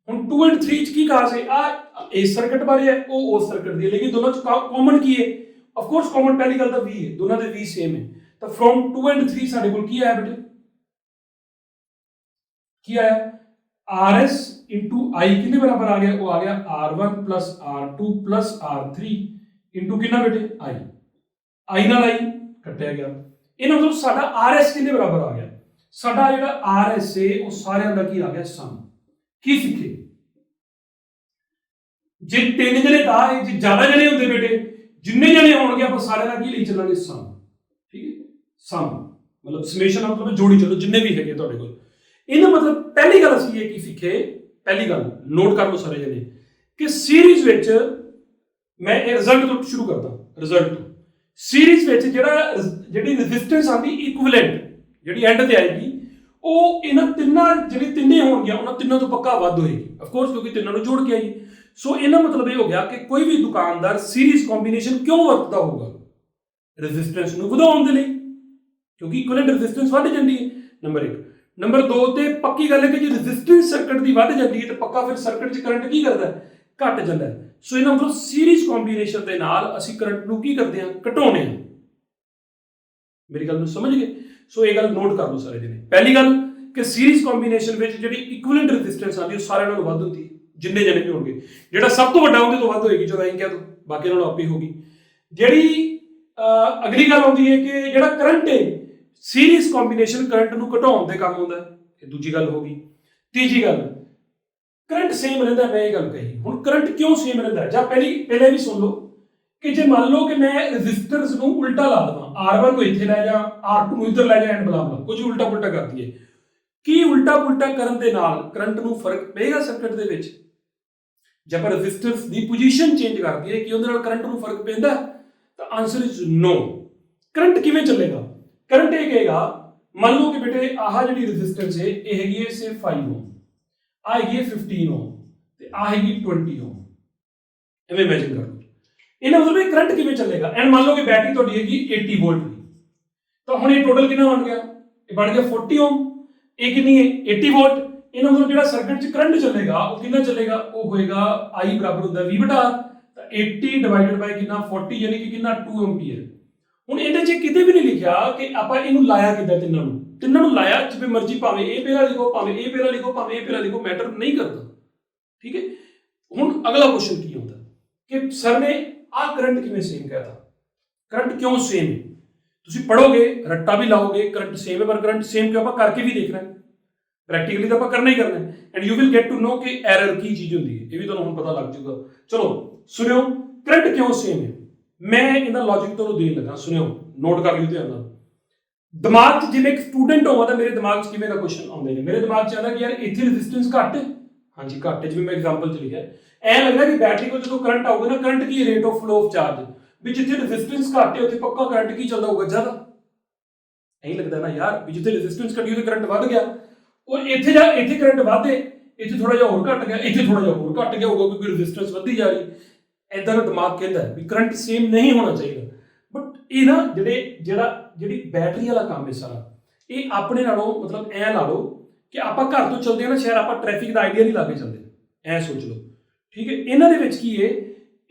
[SPEAKER 1] ਹੁਣ 2 ਐਂਡ 3 ਚ ਕੀ ਖਾਸ ਹੈ, ਆ ਇਸ ਸਰਕਟ ਬਾਰੇ ਹੈ, ਉਹ ਉਸ ਸਰਕਟ ਦੀ ਹੈ, ਲੇਕਿਨ ਦੋਨਾਂ ਚ ਕਾਮਨ ਕੀ ਹੈ, ਆਫ ਕੋਰਸ ਕਾਮਨ ਪਹਿਲੀ ਗੱਲ ਤਾਂ V ਹੈ, ਦੋਨਾਂ ਦੇ V ਸੇਮ ਹੈ। ਤਾਂ ਫਰੋਮ 2 ਐਂਡ 3 ਸਾਡੇ ਕੋਲ ਕੀ ਆਇਆ ਬੇਟੇ, ਕੀ ਆਇਆ RS into I कितने बराबर आ गया, वो आ गया R1 plus R2 plus R3 into कितना बेटे I नाल I कटिया गया। इन्हें मतलब साडा RS कितने बराबर आ गया, साडा जेड़ा RS है वो सारे दा की आ गया सम। की सीखे जे 3 जने दा है, जे ज्यादा जने होंदे बेटे, जिन्ने जने होणगे आप सारे दा की ले चलांगे सम। ठीक है, सम मतलब समेशन मतलब जोड़ी चलो जिन्ने भी हैगे तुहाडे कोल। ਇਹਦਾ ਮਤਲਬ ਪਹਿਲੀ ਗੱਲ ਅਸੀਂ ਇਹ ਕੀ ਸਿੱਖੇ, ਪਹਿਲੀ ਗੱਲ ਨੋਟ ਕਰ ਲਓ ਸਾਰੇ ਜਣੇ ਕਿ ਸੀਰੀਜ਼ ਵਿੱਚ ਮੈਂ ਇਹ ਰਿਜ਼ਲਟ ਤੋਂ ਸ਼ੁਰੂ ਕਰਦਾ, ਰਿਜ਼ਲਟ ਤੋਂ ਸੀਰੀਜ਼ ਵਿੱਚ ਜਿਹੜੀ ਰੈਜ਼ਿਸਟੈਂਸ ਆਂਦੀ ਇਕੁਇਵਲੈਂਟ ਜਿਹੜੀ ਐਂਡ ਤੇ ਆਏਗੀ, ਉਹ ਇਹਨਾਂ ਤਿੰਨਾਂ ਜਿਹੜੇ ਤਿੰਨੇ ਹੋਣਗੀਆਂ ਉਹਨਾਂ ਤਿੰਨਾਂ ਤੋਂ ਪੱਕਾ ਵੱਧ ਹੋਏਗੀ, ਆਫ ਕੋਰਸ ਕਿਉਂਕਿ ਤਿੰਨਾਂ ਨੂੰ ਜੋੜ ਕੇ ਆਈ। ਸੋ ਇਹਨਾਂ ਮਤਲਬ ਇਹ ਹੋ ਗਿਆ ਕਿ ਕੋਈ ਵੀ ਦੁਕਾਨਦਾਰ ਸੀਰੀਜ਼ ਕੰਬੀਨੇਸ਼ਨ ਕਿਉਂ ਵਰਤਦਾ ਹੋਊਗਾ, ਰੈਜ਼ਿਸਟੈਂਸ ਨੂੰ ਵਧਾਉਣ ਦੇ ਲਈ, ਕਿਉਂਕਿ ਇਕੁਇਵਲੈਂਟ ਰੈਜ਼ਿਸਟੈਂਸ ਵੱਧ ਜਾਂਦੀ ਹੈ, ਨੰਬਰ 1। ਨੰਬਰ 2 ਤੇ ਪੱਕੀ ਗੱਲ ਹੈ ਕਿ ਜੇ ਰੈਜ਼ਿਸਟੈਂਸ ਸਰਕਟ ਦੀ ਵੱਧ ਜਾਂਦੀ ਹੈ ਤੇ ਪੱਕਾ ਫਿਰ ਸਰਕਟ 'ਚ ਕਰੰਟ ਕੀ ਕਰਦਾ ਹੈ, ਘਟ ਜਾਂਦਾ ਹੈ। ਸੋ ਇਹਨਾਂ ਮਤਲਬ ਸੀਰੀਜ਼ ਕੰਬੀਨੇਸ਼ਨ ਦੇ ਨਾਲ ਅਸੀਂ ਕਰੰਟ ਨੂੰ ਕੀ ਕਰਦੇ ਹਾਂ, ਘਟਾਉਂਦੇ ਹਾਂ। ਮੇਰੀ ਗੱਲ ਨੂੰ ਸਮਝ ਗਏ? ਸੋ ਇਹ ਗੱਲ ਨੋਟ ਕਰ ਲਓ ਸਾਰੇ ਜਣੇ। ਪਹਿਲੀ ਗੱਲ ਕਿ ਸੀਰੀਜ਼ ਕੰਬੀਨੇਸ਼ਨ ਵਿੱਚ ਜਿਹੜੀ ਇਕੁਇਵਲੈਂਟ ਰੈਜ਼ਿਸਟੈਂਸ ਆਉਂਦੀ ਉਹ ਸਾਰਿਆਂ ਨਾਲੋਂ ਵੱਧ ਹੁੰਦੀ ਹੈ, ਜਿੰਨੇ ਜਣੇ ਵੀ ਹੋਣਗੇ। ਜਿਹੜਾ ਸਭ ਤੋਂ ਵੱਡਾ ਉਹਦੇ ਤੋਂ ਵੱਧ ਹੋਏਗੀ, ਜਦੋਂ ਅਸੀਂ ਕਹਿ ਦੋ ਬਾਕੀ ਨਾਲੋਂ ਆਪੇ ਹੋਗੀ। ਜਿਹੜੀ ਅਗਲੀ ਗੱਲ ਆਉਂਦੀ ਹੈ ਕਿ ਜਿਹੜਾ ਕਰੰਟ ਹੈ ਸੀਰੀਜ਼ ਕੰਬੀਨੇਸ਼ਨ ਕਰੰਟ ਨੂੰ ਘਟਾਉਣ ਦੇ ਕੰਮ ਆਉਂਦਾ, ਇਹ ਦੂਜੀ ਗੱਲ ਹੋ ਗਈ। ਤੀਜੀ ਗੱਲ ਕਰੰਟ ਸੇਮ ਰਹਿੰਦਾ, ਮੈਂ ਇਹ ਗੱਲ ਕਹੀ। ਹੁਣ ਕਰੰਟ ਕਿਉਂ ਸੇਮ ਰਹਿੰਦਾ, ਜਾਂ ਪਹਿਲੇ ਵੀ ਸੁਣ ਲਓ ਕਿ ਜੇ ਮੰਨ ਲਓ ਕਿ ਮੈਂ ਰੈਜ਼ਿਸਟੈਂਸ ਨੂੰ ਉਲਟਾ ਲਾ ਦਵਾਂ, R1 ਨੂੰ ਇੱਥੇ ਲੈ ਜਾ, R2 ਨੂੰ ਇੱਧਰ ਲੈ ਜਾ, ਐਂਡ ਬਲਾ ਬਲਾ ਕੁਝ ਉਲਟਾ ਪੁਲਟਾ ਕਰ ਦਈਏ, ਕੀ ਉਲਟਾ ਪੁਲਟਾ ਕਰਨ ਦੇ ਨਾਲ ਕਰੰਟ ਨੂੰ ਫਰਕ ਪਏਗਾ ਸਰਕਟ ਦੇ ਵਿੱਚ? ਜੇ ਆਪਾਂ ਰੈਜ਼ਿਸਟੈਂਸ ਦੀ ਪੋਜੀਸ਼ਨ ਚੇਂਜ ਕਰ ਦਈਏ ਕਿ ਉਹਦੇ ਨਾਲ ਕਰੰਟ ਨੂੰ ਫਰਕ ਪੈਂਦਾ, ਤਾਂ ਆਨਸਰ ਇਜ਼ ਨੋ। ਕਰੰਟ ਕਿਵੇਂ ਚੱਲੇਗਾ? करंट ये कहेगा, मान लो कि बेटे आह जी रेजिस्टेंस है ये हैगी है सिर्फ 5 ओम, आ हैगी है 15 ओम ते आ हैगी 20 ओम, इवें इमेजिन कर लो। इहदा मतलब ये करंट किवें चलेगा? एंड मान लो कि बैटरी तुहाडी हैगी 80 वोल्ट की, तो हुण ये टोटल कितना बन गया, ये बन गया 40 ओम, ये कितनी है 80 वोल्ट। इहदा मतलब जिहड़ा सर्किट च करंट चलेगा वो कितना चलेगा, वो होएगा I बराबर होंदा V बटा R, तो 80 डिवाइडेड बाय कितना 40 यानी कि कितना 2 एम्पीयर। ਹੁਣ ਇਹਦੇ 'ਚ ਕਿਤੇ ਵੀ ਨਹੀਂ ਲਿਖਿਆ ਕਿ ਆਪਾਂ ਇਹਨੂੰ ਲਾਇਆ ਕਿੱਦਾਂ, ਤਿੰਨਾਂ ਨੂੰ ਲਾਇਆ ਜਿਵੇਂ ਮਰਜ਼ੀ, ਭਾਵੇਂ ਇਹ ਪਹਿਲਾਂ ਲਿਖੋ, ਭਾਵੇਂ ਇਹ ਪਹਿਲਾਂ ਲਿਖੋ, ਭਾਵੇਂ ਇਹ ਪਹਿਲਾਂ ਲਿਖੋ, ਮੈਟਰ ਨਹੀਂ ਕਰਦਾ। ਠੀਕ ਹੈ, ਹੁਣ ਅਗਲਾ ਕੁਐਸਚਨ ਕੀ ਹੁੰਦਾ ਕਿ ਸਰ ਨੇ ਆਹ ਕਰੰਟ ਕਿਵੇਂ ਸੇਮ ਕਹਿਤਾ, ਕਰੰਟ ਕਿਉਂ ਸੇਮ ਹੈ? ਤੁਸੀਂ ਪੜੋਗੇ, ਰੱਟਾ ਵੀ ਲਾਓਗੇ, ਕਰੰਟ ਸੇਮ ਹੈ, ਪਰ ਕਰੰਟ ਸੇਮ ਕਿਉਂ ਆਪਾਂ ਕਰਕੇ ਵੀ ਦੇਖਣਾ ਹੈ, ਪ੍ਰੈਕਟੀਕਲੀ ਤਾਂ ਆਪਾਂ ਕਰਨਾ ਹੀ ਕਰਨਾ ਹੈ, and you will get to know ਕਿ ਐਰਰ ਕੀ ਚੀਜ਼ ਹੁੰਦੀ ਹੈ, ਇਹ ਵੀ ਤੁਹਾਨੂੰ ਹੁਣ ਪਤਾ ਲੱਗ ਜਾਊਗਾ। ਚਲੋ ਸੁਣਿਓ, ਕਰੰਟ ਕਿਉਂ ਸੇਮ ਹੈ, मैं इहदा लॉजिक ਤੁਹਾਨੂੰ ਦੇਣ ਲੱਗਾ, ਸੁਣਿਓ, ਨੋਟ ਕਰ ਲਿਓ ਧਿਆਨ ਨਾਲ। ਦਿਮਾਗ 'ਚ ਜਿਵੇਂ ਇੱਕ ਸਟੂਡੈਂਟ ਹੋਵਾਂ ਤਾਂ ਮੇਰੇ ਦਿਮਾਗ 'ਚ ਕਿਵੇਂ ਦਾ ਕੁਐਸਚਨ ਆਉਂਦੇ ਨੇ, ਮੇਰੇ ਦਿਮਾਗ 'ਚ ਆਉਂਦਾ ਕਿ ਯਾਰ ਇੱਥੇ ਰੈਜ਼ਿਸਟੈਂਸ ਘੱਟ ਹੈ, ਹਾਂਜੀ ਘੱਟ ਹੈ, ਜਿਵੇਂ ਮੈਂ ਐਗਜ਼ਾਮਪਲ 'ਚ ਲਿਖਿਆ, ਐਂ ਲੱਗਦਾ ਕਿ ਬੈਟਰੀ ਕੋਲ ਜਦੋਂ ਕਰੰਟ ਆਊਗਾ ਨਾ, ਕਰੰਟ ਕੀ rate of flow of charge, ਵੀ ਜਿੱਥੇ ਰੈਜ਼ਿਸਟੈਂਸ ਘੱਟ ਹੈ ਉੱਥੇ ਪੱਕਾ ਕਰੰਟ ਕੀ ਚੱਲਦਾ ਹੋਊਗਾ, ਜ਼ਿਆਦਾ। ਐਂ ਲੱਗਦਾ ਨਾ ਯਾਰ ਵੀ ਜਿੱਥੇ ਰੈਜ਼ਿਸਟੈਂਸ ਘਟੀ ਉੱਥੇ ਕਰੰਟ ਵੱਧ ਗਿਆ, ਉਹ ਇੱਥੇ ਕਰੰਟ ਵਧੇ, ਇੱਥੇ ਥੋੜਾ ਜਿਹਾ ਹੋਰ ਘਟ ਗਿਆ, ਇੱਥੇ ਥੋੜਾ ਜਿਹਾ ਹੋਰ ਘਟ ਗਿਆ ਹੋਊਗਾ ਕਿਉਂਕਿ ਰੈਜ਼ਿਸਟੈਂਸ ਵਧਦੀ ਜਾ ਰਹੀ। ਇਦਾਂ ਦਾ ਦਿਮਾਗ ਕਹਿੰਦਾ ਵੀ ਕਰੰਟ ਸੇਮ ਨਹੀਂ ਹੋਣਾ ਚਾਹੀਦਾ, ਬਟ ਇਹ ਨਾ ਜਿਹੜੀ ਬੈਟਰੀ ਵਾਲਾ ਕੰਮ ਹੈ ਸਾਰਾ, ਇਹ ਆਪਣੇ ਨਾਲੋਂ ਮਤਲਬ ਐ ਲਾ ਲਓ ਕਿ ਆਪਾਂ ਘਰ ਤੋਂ ਚੱਲਦੇ ਹਾਂ ਨਾ ਸ਼ਹਿਰ, ਆਪਾਂ ਟ੍ਰੈਫਿਕ ਦਾ ਆਈਡੀਆ ਨਹੀਂ ਲਾ ਕੇ ਚੱਲਦੇ, ਐ ਸੋਚ ਲਓ। ਠੀਕ ਹੈ, ਇਹਨਾਂ ਦੇ ਵਿੱਚ ਕੀ ਹੈ,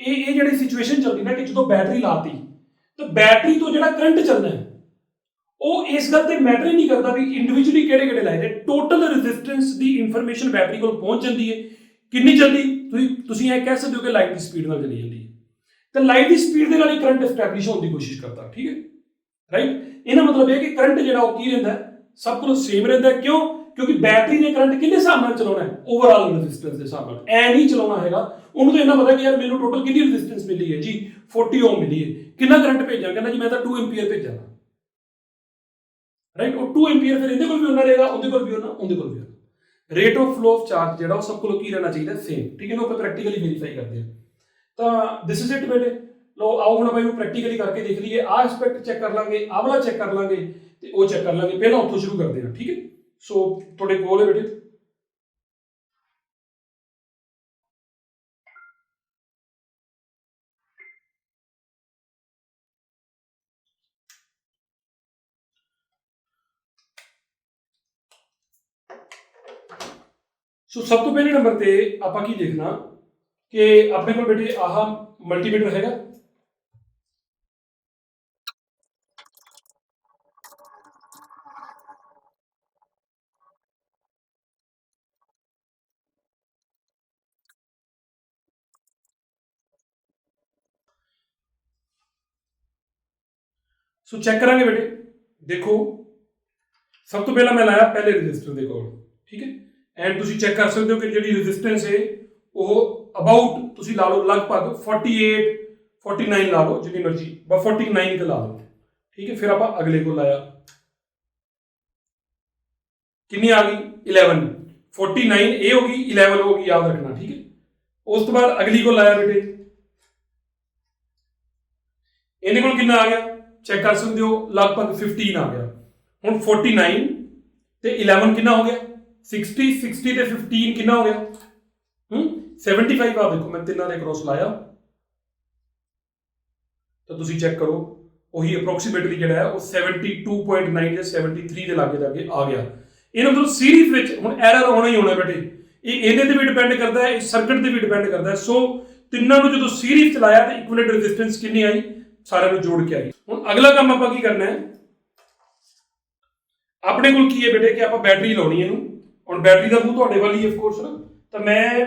[SPEAKER 1] ਇਹ ਜਿਹੜੀ ਸਿਚੁਏਸ਼ਨ ਚੱਲਦੀ ਨਾ ਕਿ ਜਦੋਂ ਬੈਟਰੀ ਲਾਤੀ ਤਾਂ ਬੈਟਰੀ ਤੋਂ ਜਿਹੜਾ ਕਰੰਟ ਚੱਲਣਾ ਹੈ ਉਹ ਇਸ ਗੱਲ ਤੇ ਮੈਟਰ ਹੀ ਨਹੀਂ ਕਰਦਾ ਵੀ ਇੰਡੀਵਿਜੂਅਲੀ ਕਿਹੜੇ ਲਾਏ ਨੇ, ਟੋਟਲ ਰੈਜ਼ਿਸਟੈਂਸ ਦੀ ਇਨਫੋਰਮੇਸ਼ਨ ਬੈਟਰੀ ਕੋਲ ਪਹੁੰਚ ਜਾਂਦੀ ਹੈ। ਕਿੰਨੀ ਜਲਦੀ ਤੁਸੀਂ ਇਹ ਕਹਿ ਸਕਦੇ ਹੋ ਕਿ ਲਾਈਟ ਦੀ ਸਪੀਡ ਨਾਲ ਚਲੀ ਜਾਂਦੀ ਹੈ, ਤਾਂ ਲਾਈਟ ਦੀ ਸਪੀਡ ਦੇ ਨਾਲ ਹੀ ਕਰੰਟ ਐਸਟੈਬਲਿਸ਼ ਹੋਣ ਦੀ ਕੋਸ਼ਿਸ਼ ਕਰਦਾ। ਠੀਕ ਹੈ, ਰਾਈਟ। ਇਹਦਾ ਮਤਲਬ ਇਹ ਕਿ ਕਰੰਟ ਜਿਹੜਾ ਉਹ ਕੀ ਰਹਿੰਦਾ, ਸਭ ਕੋਲ ਸੇਮ ਰਹਿੰਦਾ। ਕਿਉਂ? ਕਿਉਂਕਿ ਬੈਟਰੀ ਨੇ ਕਰੰਟ ਕਿੰਨੇ ਹਿਸਾਬ ਨਾਲ ਚਲਾਉਣਾ ਹੈ, ਓਵਰਆਲ ਰੈਜ਼ਿਸਟੈਂਸ ਦੇ ਹਿਸਾਬ ਨਾਲ, ਐ ਨਹੀਂ ਚਲਾਉਣਾ ਹੈਗਾ। ਉਹਨੂੰ ਤਾਂ ਇੰਨਾ ਪਤਾ ਕਿ ਯਾਰ ਮੈਨੂੰ ਟੋਟਲ ਕਿੰਨੀ ਰੈਜ਼ਿਸਟੈਂਸ ਮਿਲੀ ਹੈ ਜੀ, 40 ਓਮ ਮਿਲੀ ਹੈ, ਕਿੰਨਾ ਕਰੰਟ ਭੇਜਾਂ, ਕਹਿੰਦਾ ਜੀ ਮੈਂ ਤਾਂ 2 ਐਂਪੀਅਰ ਭੇਜਾਂਗਾ, ਰਾਈਟ। ਉਹ 2 ਐਂਪੀਅਰ ਫਿਰ ਇਹਦੇ ਕੋਲ ਵੀ ਉਹਨਾਂ ਰਹੇਗਾ, ਉਹਦੇ ਕੋਲ ਵੀ ਉਹਨਾਂ, ਉਹਦੇ ਕੋਲ ਵੀ। Rate of flow of charge ਜਿਹੜਾ ਉਹ ਸਭ ਕੋਲ ਕੀ ਰਹਿਣਾ ਚਾਹੀਦਾ, ਸੇਮ। ਠੀਕ ਹੈ, ਇਹਨੂੰ ਆਪਾਂ ਪ੍ਰੈਕਟੀਕਲੀ ਵੈਰੀਫਾਈ ਕਰਦੇ ਹਾਂ। ਤਾਂ ਦਿਸ ਇਜ਼ ਇਟ ਬੇਟੇ। ਲੋ ਆਓ ਹੁਣ ਆਪਾਂ ਇਹਨੂੰ ਪ੍ਰੈਕਟੀਕਲੀ ਕਰਕੇ ਦੇਖ ਲਈਏ। ਆਹ ਐਸਪੈਕਟ ਚੈੱਕ ਕਰ ਲਾਂਗੇ, ਆਹ ਵਾਲਾ ਚੈੱਕ ਕਰ ਲਾਂਗੇ ਤੇ ਉਹ ਚੈੱਕ ਕਰ ਲਾਂਗੇ। ਪਹਿਲਾਂ ਉੱਥੋਂ ਸ਼ੁਰੂ ਕਰਦੇ ਹਾਂ। ਠੀਕ ਹੈ, ਸੋ ਤੁਹਾਡੇ ਕੋਲ ਹੈ ਬੇਟੇ ਸੋ ਸਭ ਤੋਂ ਪਹਿਲੇ ਨੰਬਰ ਤੇ ਆਪਾਂ ਕੀ ਦੇਖਣਾ ਕਿ ਆਪਣੇ ਕੋਲ ਬੇਟੇ ਆਹ ਮਲਟੀਮੀਟਰ ਹੈਗਾ। ਸੋ ਚੈੱਕ ਕਰਾਂਗੇ ਬੇਟੇ, ਦੇਖੋ ਸਭ ਤੋਂ ਪਹਿਲਾਂ ਮੈਂ ਲਾਇਆ ਪਹਿਲੇ ਰਜਿਸਟਰ ਦੇ ਕੋਲ, ਠੀਕ ਹੈ। ਐਂਡ ਤੁਸੀਂ ਚੈੱਕ ਕਰ ਸਕਦੇ ਹੋ ਕਿ ਜਿਹੜੀ ਰੈਜ਼ਿਸਟੈਂਸ ਹੈ ਉਹ ਅਬਾਊਟ ਤੁਸੀਂ ਲਾ ਲਓ ਲਗਭਗ 48 49 ਲਾ ਲਓ, ਜਿੰਨੀ ਮਰਜ਼ੀ ਬਸ 49 ਕ ਲਾ ਲਓ, ਠੀਕ ਹੈ। ਫਿਰ ਆਪਾਂ ਅਗਲੇ ਕੋਲ ਲਾਇਆ, ਕਿੰਨੀ ਆ ਗਈ 11, 49 ਇਹ ਹੋ ਗਈ 11 ਹੋ ਗਈ, ਯਾਦ ਰੱਖਣਾ, ਠੀਕ ਹੈ। ਉਸ ਤੋਂ ਬਾਅਦ ਅਗਲੀ ਕੋਲ ਲਾਇਆ ਬੇਟੇ, ਇਹਦੇ ਕੋਲ ਕਿੰਨਾ ਆ ਗਿਆ ਚੈੱਕ ਕਰ ਸਕਦੇ ਹੋ, ਲਗਭਗ 15 ਆ ਗਿਆ। ਹੁਣ 49 ਤੇ 11 ਕਿੰਨਾ ਹੋ ਗਿਆ 60, 60 ਤੇ 15 ਕਿੰਨਾ ਹੋ ਗਿਆ 75। ਆ ਦੇਖੋ ਮੈਂ ਤਿੰਨਾਂ ਦੇ ਕ੍ਰੋਸ ਲਾਇਆ ਤਾਂ ਤੁਸੀਂ ਚੈੱਕ ਕਰੋ ਉਹੀ ਅਪਰੋਕਸੀਮੇਟਲੀ ਜਿਹੜਾ ਹੈ ਉਹ 72.9 ਜਾਂ 73 ਦੇ ਲਾਗੇ ਜਾ ਕੇ ਆ ਗਿਆ। ਇਹਨੂੰ ਮਤਲਬ ਸੀਰੀਜ਼ ਵਿੱਚ ਹੁਣ ਐਰਰ ਆਉਣਾ ਹੀ ਹੋਣਾ ਬੇਟੇ, ਇਹ ਇਹਦੇ ਤੇ ਵੀ ਡਿਪੈਂਡ ਕਰਦਾ ਹੈ, ਇਹ ਸਰਕਟ ਤੇ ਵੀ ਡਿਪੈਂਡ ਕਰਦਾ ਹੈ। ਸੋ ਤਿੰਨਾਂ ਨੂੰ ਜਦੋਂ ਸੀਰੀਜ਼ ਚਲਾਇਆ ਤਾਂ ਇਕੁਇਵਲੈਂਟ ਰੈਜ਼ਿਸਟੈਂਸ ਕਿੰਨੀ ਆਈ, ਸਾਰਿਆਂ ਨੂੰ ਜੋੜ ਕੇ ਆਈ। ਹੁਣ ਅਗਲਾ ਕੰਮ ਆਪਾਂ ਕੀ ਕਰਨਾ ਹੈ, ਆਪਣੇ ਕੋਲ ਕੀ ਹੈ ਬੇਟੇ ਕਿ ਆਪਾਂ ਬੈਟਰੀ ਲਾਉਣੀ ਇਹਨੂੰ। ਹੁਣ ਬੈਟਰੀ ਦਾ ਮੂੰਹ ਤੁਹਾਡੇ ਵੱਲ ਹੀ ਆਫ ਕੋਰਸ ਨਾ, ਤਾਂ ਮੈਂ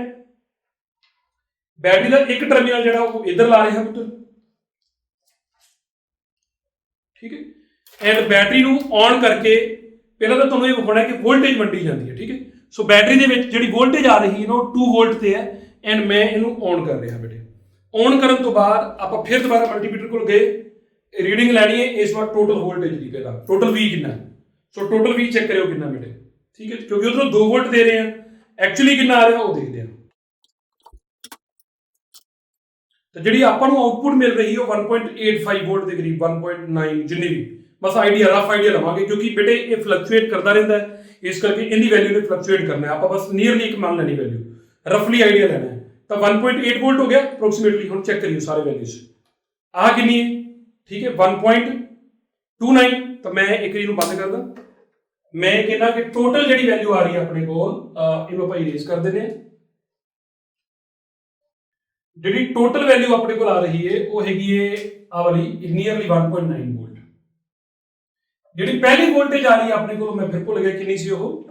[SPEAKER 1] ਬੈਟਰੀ ਦਾ ਇੱਕ ਟਰਮੀਨਲ ਜਿਹੜਾ ਉਹ ਇੱਧਰ ਲਾ ਰਿਹਾ ਪੁੱਤਰ, ਠੀਕ ਹੈ। ਐਂਡ ਬੈਟਰੀ ਨੂੰ ਔਨ ਕਰਕੇ ਪਹਿਲਾਂ ਤਾਂ ਤੁਹਾਨੂੰ ਇਹ ਹੋਣਾ ਕਿ ਵੋਲਟੇਜ ਵੰਡੀ ਜਾਂਦੀ ਹੈ, ਠੀਕ ਹੈ। ਸੋ ਬੈਟਰੀ ਦੇ ਵਿੱਚ ਜਿਹੜੀ ਵੋਲਟੇਜ ਆ ਰਹੀ ਹੈ ਨਾ ਉਹ 2 ਵੋਲਟ ਤੇ ਹੈ। ਐਂਡ ਮੈਂ ਇਹਨੂੰ ਔਨ ਕਰ ਰਿਹਾ ਬੇਟੇ। ਔਨ ਕਰਨ ਤੋਂ ਬਾਅਦ ਆਪਾਂ ਫਿਰ ਦੁਬਾਰਾ ਮਲਟੀਮੀਟਰ ਕੋਲ ਗਏ, ਰੀਡਿੰਗ ਲੈਣੀ ਹੈ ਇਸ ਵਾਰ ਟੋਟਲ ਵੋਲਟੇਜ ਦੀ, ਪਹਿਲਾਂ ਟੋਟਲ V ਕਿੰਨਾ। ਸੋ ਟੋਟਲ V ਚੈੱਕ ਕਰਿਓ ਕਿੰਨਾ ਬੇਟੇ, ਠੀਕ ਹੈ, ਕਿਉਂਕਿ ਉਧਰੋਂ 2 ਵੋਲਟ ਦੇ ਰਹੇ ਆ, ਐਕਚੁਅਲੀ ਕਿੰਨਾ ਆ ਰਿਹਾ ਉਹ ਦੇਖਦੇ ਆ। ਤਾਂ ਜਿਹੜੀ ਆਪਾਂ ਨੂੰ ਆਊਟਪੁੱਟ ਮਿਲ ਰਹੀ ਹੈ ਉਹ 1.85 ਵੋਲਟ ਦੇ ਕਰੀਬ, 1.9 ਜਿੰਨੀ ਵੀ, ਬਸ ਆਈਡੀਆ ਰਫ ਆਈਡੀਆ ਲਵਾਂਗੇ ਕਿਉਂਕਿ ਬੇਟੇ ਇਹ ਫਲਕਚੁਏਟ ਕਰਦਾ ਰਹਿੰਦਾ ਹੈ, ਇਸ ਕਰਕੇ ਇਹਦੀ ਵੈਲਿਊ ਨੇ ਫਲਕਚੁਏਟ ਕਰਨਾ ਹੈ। ਆਪਾਂ ਬਸ ਨੀਅਰਲੀ ਇੱਕ ਮੰਨ ਲੈਣੀ ਵੈਲਿਊ, ਰਫਲੀ ਆਈਡੀਆ ਲੈਣਾ ਹੈ। ਤਾਂ 1.8 ਵੋਲਟ ਹੋ ਗਿਆ ਅਪਰੋਕਸੀਮੇਟਲੀ। ਹੁਣ ਚੈੱਕ ਕਰੀਓ ਸਾਰੇ ਵੈਲਿਊਜ਼, ਆਹ ਕਿੰਨੀ ਹੈ, ਠੀਕ ਹੈ 1.29। ਤਾਂ ਮੈਂ ਇੱਕ ਨੂੰ ਬੰਦ ਕਰਦਾ, ਮੈਂ ਕਹਿੰਦਾ ਕਿ ਟੋਟਲ ਜਿਹੜੀ ਵੈਲਿਊ ਆ ਰਹੀ ਹੈ ਆਪਣੇ ਕੋਲ, ਇਹਨੂੰ ਆਪਾਂ ਇਰੇਜ਼ ਕਰ ਦਿੰਦੇ ਹਾਂ। ਜਿਹੜੀ ਟੋਟਲ ਵੈਲਿਊ ਆਪਣੇ ਕੋਲ ਆ ਰਹੀ ਹੈ ਉਹ ਹੈਗੀ ਹੈ ਆ ਵਾਲੀ ਨੀਅਰਲੀ 1.9 ਵੋਲਟ। ਜਿਹੜੀ ਪਹਿਲੀ ਵੋਲਟੇਜ ਆ ਰਹੀ ਹੈ ਆਪਣੇ ਕੋਲ, ਮੈਂ ਫਿਰ ਭੁੱਲ ਗਿਆ ਕਿੰਨੀ ਸੀ ਉਹ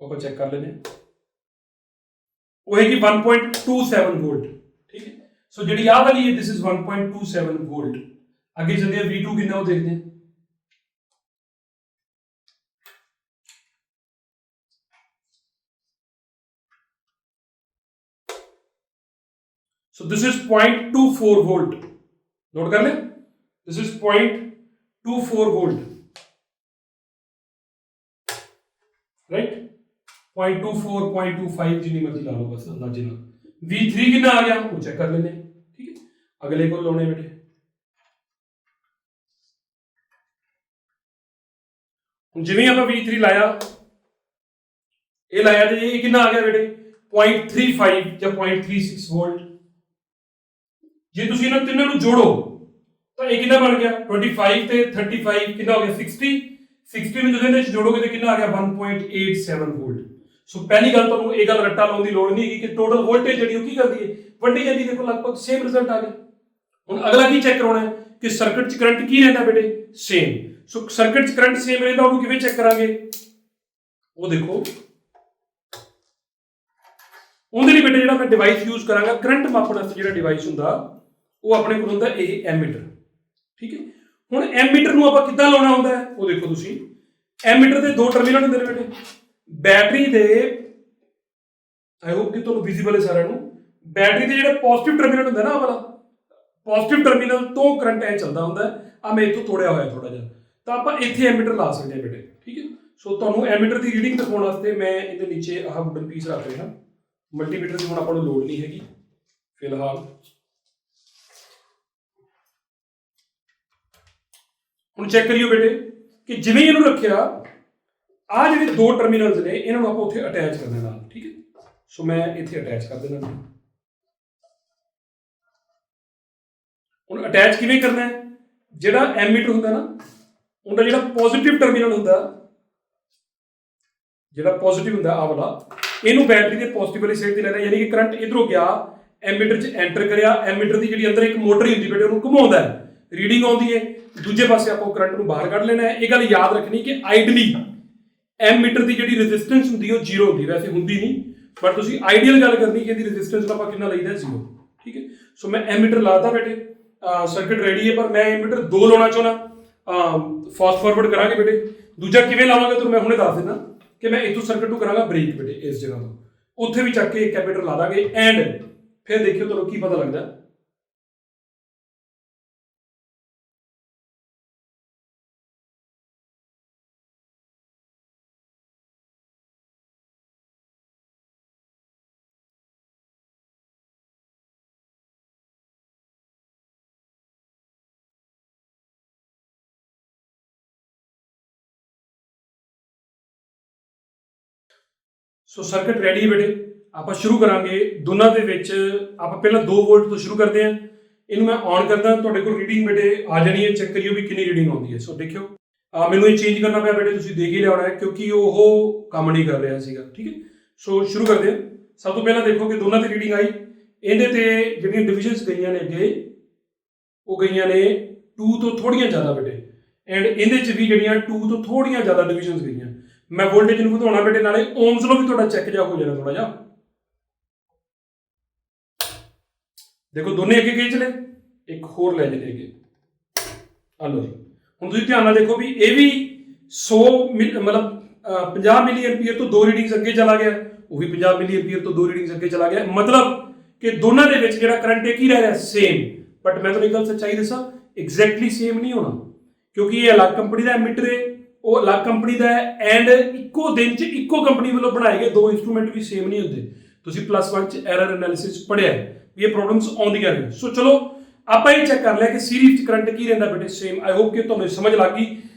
[SPEAKER 1] ਆਪਾਂ ਚੈੱਕ ਕਰ ਲੈਂਦੇ ਹਾਂ, ਉਹ ਹੈਗੀ 1.27 ਵੋਲਟ, ਠੀਕ ਹੈ। ਸੋ ਜਿਹੜੀ ਆ ਵਾਲੀ ਹੈ ਦਿਸ ਇਜ਼ 1.27 ਵੋਲਟ। ਅੱਗੇ ਚੱਲਦੇ ਹਾਂ V2 ਕਿੰਨਾ ਉਹ ਦੇਖਦੇ ਹਾਂ। So this is 0.24 volt. Note कर ले, this is 0.24 volt, right? 0.24, 0.25 जितनी मर्जी ला लो बस अंदाजे ना। V3 कितना आ गया वो चेक कर लेने, ठीक है। अगले को लाने बेटे, जिवें आप V3 लाया, ये लाया तो ये कितना आ गया बेटे 0.35 या 0.36 वोल्ट। ਜੇ ਤੁਸੀਂ ਇਹਨਾਂ ਤਿੰਨਾਂ ਨੂੰ ਜੋੜੋ ਤਾਂ ਇਹ ਕਿੰਨਾ ਬਣ ਗਿਆ 25 ਤੇ 35 ਕਿੰਨਾ ਹੋ ਗਿਆ 60। 60 ਨੂੰ ਜਦੋਂ ਇਹਦੇ ਵਿੱਚ ਜੋੜੋਗੇ ਤਾਂ ਕਿੰਨਾ ਆ ਗਿਆ 1.87 ਵੋਲਟ। ਸੋ ਪਹਿਲੀ ਗੱਲ ਤੁਹਾਨੂੰ ਇਹ ਗੱਲ ਰੱਟਾ ਲਾਉਣ ਦੀ ਲੋੜ ਨਹੀਂ ਹੈਗੀ ਕਿ ਟੋਟਲ ਵੋਲਟੇਜ ਜਿਹੜੀ ਉਹ ਕੀ ਕਰਦੀ ਹੈ ਵੰਡੀ ਜਾਂਦੀ, ਦੇਖੋ ਲਗਭਗ ਸੇਮ ਰਿਜ਼ਲਟ ਆ ਗਿਆ। ਹੁਣ ਅਗਲਾ ਕੀ ਚੈੱਕ ਕਰਾਉਣਾ ਹੈ ਕਿ ਸਰਕਟ 'ਚ ਕਰੰਟ ਕੀ ਰਹਿੰਦਾ ਬੇਟੇ ਸੇਮ। ਸੋ ਸਰਕਟ 'ਚ ਕਰੰਟ ਸੇਮ ਰਹਿੰਦਾ ਉਹਨੂੰ ਕਿਵੇਂ ਚੈੱਕ ਕਰਾਂਗੇ, ਉਹ ਦੇਖੋ ਉਹਦੇ ਲਈ ਬੇਟੇ ਜਿਹੜਾ ਮੈਂ ਡਿਵਾਈਸ ਯੂਜ਼ ਕਰਾਂਗਾ ਕਰੰਟ ਮਾਪਣ ਵਾਸਤੇ, ਜਿਹੜਾ ਡਿਵਾਈਸ ਹੁੰਦਾ ਉਹ ਆਪਣੇ ਕੋਲ ਹੁੰਦਾ ਇਹ ਐਮੀਟਰ, ਠੀਕ ਹੈ। ਹੁਣ ਐਮੀਟਰ ਨੂੰ ਆਪਾਂ ਕਿੱਦਾਂ ਲਾਉਣਾ ਹੁੰਦਾ ਹੈ ਉਹ ਦੇਖੋ ਤੁਸੀਂ, ਐਮੀਟਰ ਦੇ 2 ਟਰਮੀਨਲ ਹੁੰਦੇ ਨੇ ਬੇਟੇ। ਬੈਟਰੀ ਦੇ ਆਈ ਹੋਪ ਕਿ ਤੁਹਾਨੂੰ ਵਿਜ਼ੀਬਲ ਹੈ ਸਾਰਿਆਂ ਨੂੰ, ਬੈਟਰੀ ਦੇ ਜਿਹੜਾ ਪੋਜ਼ਿਟਿਵ ਟਰਮੀਨਲ ਹੁੰਦਾ ਨਾ ਆਹ ਵਾਲਾ, ਪੋਜ਼ਿਟਿਵ ਟਰਮੀਨਲ ਤੋਂ ਕਰੰਟ ਐ ਚੱਲਦਾ ਹੁੰਦਾ ਹੈ। ਆ ਮੈਂ ਇੱਥੋਂ ਤੋੜਿਆ ਹੋਇਆ ਥੋੜਾ ਜਿਹਾ, ਤਾਂ ਆਪਾਂ ਇੱਥੇ ਐਮੀਟਰ ਲਾ ਸਕਦੇ ਹਾਂ ਬੇਟੇ, ਠੀਕ ਹੈ। ਸੋ ਤੁਹਾਨੂੰ ਐਮੀਟਰ ਦੀ ਰੀਡਿੰਗ ਦਿਖਾਉਣ ਵਾਸਤੇ ਮੈਂ ਇਹਦੇ ਨੀਚੇ ਆਹ ਵੁਡਨ ਪੀਸ ਰੱਖ ਰਿਹਾ। ਮਲਟੀਮੀਟਰ ਦੀ ਹੁਣ ਆਪਾਂ ਨੂੰ ਲੋੜ ਨਹੀਂ ਹੈਗੀ ਫਿਲਹਾਲ। ਹੁਣ ਚੈੱਕ ਕਰਿਓ ਬੇਟੇ ਕਿ ਜਿਵੇਂ ਇਹਨੂੰ ਰੱਖਿਆ, ਆ ਜਿਹੜੇ 2 ਟਰਮੀਨਲਸ ਨੇ ਇਹਨਾਂ ਨੂੰ ਆਪਾਂ ਉੱਥੇ ਅਟੈਚ ਕਰਨਾ ਨਾਲ, ਠੀਕ ਹੈ। ਸੋ ਮੈਂ ਇੱਥੇ ਅਟੈਚ ਕਰ ਦੇਣਾ। ਹੁਣ ਅਟੈਚ ਕਿਵੇਂ ਕਰਨਾ ਹੈ, ਜਿਹੜਾ ਐਮੀਟਰ ਹੁੰਦਾ ਨਾ ਉਹਦਾ ਜਿਹੜਾ ਪੋਜ਼ਿਟਿਵ ਟਰਮੀਨਲ ਹੁੰਦਾ ਜਿਹੜਾ ਪੋਜ਼ਿਟਿਵ ਹੁੰਦਾ ਆ ਵਾਲਾ, ਇਹਨੂੰ ਬੈਟਰੀ ਦੇ ਪੋਜ਼ਿਟਿਵ ਵਾਲੀ ਸਾਈਡ ਤੇ ਲੈਣਾ, ਯਾਨੀ ਕਿ ਕਰੰਟ ਇਧਰੋਂ ਗਿਆ ਐਮੀਟਰ 'ਚ ਐਂਟਰ ਕਰਿਆ, ਐਮੀਟਰ ਦੀ ਜਿਹੜੀ ਅੰਦਰ ਇੱਕ ਮੋਟਰ ਹੁੰਦੀ ਬੇਟੇ ਉਹਨੂੰ ਘੁਮਾਉਂਦਾ ਹੈ, ਰੀਡਿੰਗ ਆਉਂਦੀ ਹੈ, ਦੂਜੇ ਪਾਸੇ ਆਪਾਂ ਕਰੰਟ ਨੂੰ ਬਾਹਰ ਕੱਢ ਲੈਣਾ ਹੈ। ਇਹ ਗੱਲ ਯਾਦ ਰੱਖਣੀ ਕਿ ਆਈਡਲੀ ਐਮੀਟਰ ਦੀ ਜਿਹੜੀ ਰੈਜ਼ਿਸਟੈਂਸ ਹੁੰਦੀ ਹੈ ਉਹ ਜ਼ੀਰੋ ਹੁੰਦੀ, ਵੈਸੇ ਹੁੰਦੀ ਨਹੀਂ, ਪਰ ਤੁਸੀਂ ਆਈਡੀਅਲ ਗੱਲ ਕਰਨੀ ਕਿ ਇਹਦੀ ਰੈਜ਼ਿਸਟੈਂਸ ਆਪਾਂ ਕਿੰਨਾ ਲਈਦਾ, ਜ਼ੀਰੋ। ਠੀਕ ਹੈ, ਸੋ ਮੈਂ ਐਮੀਟਰ ਲਾਤਾ ਬੇਟੇ, ਸਰਕਟ ਰੈਡੀ ਹੈ, ਪਰ ਮੈਂ ਐਮੀਟਰ 2 ਲਾਉਣਾ ਚਾਹੁੰਦਾ। ਫਾਸਟ ਫਾਰਵਰਡ ਕਰਾਂਗੇ ਬੇਟੇ, ਦੂਜਾ ਕਿਵੇਂ ਲਾਵਾਂਗੇ ਤੁਹਾਨੂੰ ਮੈਂ ਹੁਣੇ ਦੱਸ ਦਿੰਦਾ ਕਿ ਮੈਂ ਇੱਥੋਂ ਸਰਕਟ ਨੂੰ ਕਰਾਂਗਾ ਬ੍ਰੇਕ ਬੇਟੇ, ਇਸ ਜਗ੍ਹਾ ਤੋਂ ਉੱਥੇ ਵੀ ਚੱਕ ਕੇ ਇੱਕ ਐਮੀਟਰ ਲਾ ਦਾਂਗੇ, ਐਂਡ ਫਿਰ ਦੇਖਿਓ ਤੁਹਾਨੂੰ ਕੀ ਪਤਾ ਲੱਗਦਾ। ਸੋ ਸਰਕਟ ਰੈਡੀ ਹੈ ਬੇਟੇ, ਆਪਾਂ ਸ਼ੁਰੂ ਕਰਾਂਗੇ। ਦੋਨਾਂ ਦੇ ਵਿੱਚ ਆਪਾਂ ਪਹਿਲਾਂ 2 ਵੋਲਟ ਤੋਂ ਸ਼ੁਰੂ ਕਰਦੇ ਹਾਂ। ਇਹਨੂੰ ਮੈਂ ਔਨ ਕਰਦਾ, ਤੁਹਾਡੇ ਕੋਲ ਰੀਡਿੰਗ ਬੇਟੇ ਆ ਜਾਣੀ ਹੈ, ਚੈੱਕ ਕਰਿਓ ਵੀ ਕਿੰਨੀ ਰੀਡਿੰਗ ਆਉਂਦੀ ਹੈ। ਸੋ ਦੇਖਿਓ, ਮੈਨੂੰ ਇਹ ਚੇਂਜ ਕਰਨਾ ਪਿਆ ਬੇਟੇ, ਤੁਸੀਂ ਦੇਖ ਹੀ ਲਿਆਉਣਾ ਹੈ ਕਿਉਂਕਿ ਉਹ ਕੰਮ ਨਹੀਂ ਕਰ ਰਿਹਾ ਸੀਗਾ। ਠੀਕ ਹੈ, ਸੋ ਸ਼ੁਰੂ ਕਰਦੇ ਹਾਂ। ਸਭ ਤੋਂ ਪਹਿਲਾਂ ਦੇਖੋ ਕਿ ਦੋਨਾਂ ਦੀ ਰੀਡਿੰਗ ਆਈ, ਇਹਦੇ ਤੇ ਜਿਹੜੀਆਂ ਡਿਵੀਜ਼ਨਸ ਗਈਆਂ ਨੇ ਅੱਗੇ ਉਹ ਗਈਆਂ ਨੇ 2 ਤੋਂ ਥੋੜੀਆਂ ਜ਼ਿਆਦਾ ਬੇਟੇ, ਐਂਡ ਇਹਦੇ 'ਚ ਵੀ ਜਿਹੜੀਆਂ 2 ਤੋਂ ਥੋੜੀਆਂ ਜ਼ਿਆਦਾ ਡਿਵੀਜ਼ਨਸ ਗਈਆਂ। ਮੈਂ ਵੋਲਟੇਜ ਨੂੰ ਵਧਾਉਣਾ ਬੇਟੇ, ਨਾਲੇ ਓਮਸ ਨੂੰ ਵੀ ਤੁਹਾਡਾ ਚੈੱਕ ਜਾ ਹੋ ਜਾਣਾ ਥੋੜਾ ਜਿਹਾ। ਦੇਖੋ ਦੋਨੇ ਅੱਗੇ ਗਏ ਚਲੇ, ਇੱਕ ਹੋਰ ਲੈ ਚਲੇ ਅੱਗੇ। ਆ ਲਓ ਜੀ, ਹੁਣ ਤੁਸੀਂ ਧਿਆਨ ਨਾਲ ਦੇਖੋ ਵੀ ਇਹ ਵੀ 100 ਮਤਲਬ 50 ਮਿਲੀ ਐਂਪੀਅਰ ਤੋਂ 2 ਰੀਡਿੰਗਸ ਅੱਗੇ ਚਲਾ ਗਿਆ, ਉਹ ਵੀ 50 ਮਿਲੀ ਐਂਪੀਅਰ ਤੋਂ 2 ਰੀਡਿੰਗਸ ਅੱਗੇ ਚਲਾ ਗਿਆ, ਮਤਲਬ ਕਿ ਦੋਨਾਂ ਦੇ ਵਿੱਚ ਜਿਹੜਾ ਕਰੰਟ ਹੈ ਕੀ ਰਹਿ ਰਿਹਾ, ਸੇਮ। ਬਟ ਮੈਂ ਤੁਹਾਨੂੰ ਇੱਕ ਗੱਲ ਸੱਚਾਈ ਦੱਸਾਂ, ਐਗਜ਼ੈਕਟਲੀ ਸੇਮ ਨਹੀਂ ਹੋਣਾ, ਕਿਉਂਕਿ ਇਹ ਅਲੱਗ ਕੰਪਨੀ ਦਾ ਐਮੀਟਰ ਹੈ, ਉਹ ਅਲੱਗ ਕੰਪਨੀ ਦਾ ਹੈ, ਐਂਡ ਇੱਕੋ ਦਿਨ 'ਚ ਇੱਕੋ ਕੰਪਨੀ ਵੱਲੋਂ ਬਣਾਏ ਗਏ 2 ਇੰਸਟਰੂਮੈਂਟ ਵੀ ਸੇਮ ਨਹੀਂ ਹੁੰਦੇ। ਤੁਸੀਂ +1 'ਚ ਐਰਰ ਐਨਾਲਿਸਿਸ ਪੜ੍ਹਿਆ ਵੀ ਇਹ ਪ੍ਰੋਬਲਮਸ ਆਉਂਦੀਆਂ ਨੇ। ਸੋ ਚਲੋ ਆਪਾਂ ਇਹ ਚੈੱਕ ਕਰ ਲਿਆ ਕਿ ਸੀਰੀਜ਼ 'ਚ ਕਰੰਟ ਕੀ ਰਹਿੰਦਾ ਬੇਟੇ, ਸੇਮ। ਆਈ ਹੋਪ ਕਿ ਤੁਹਾਨੂੰ ਸਮਝ ਲੱਗ ਗਈ।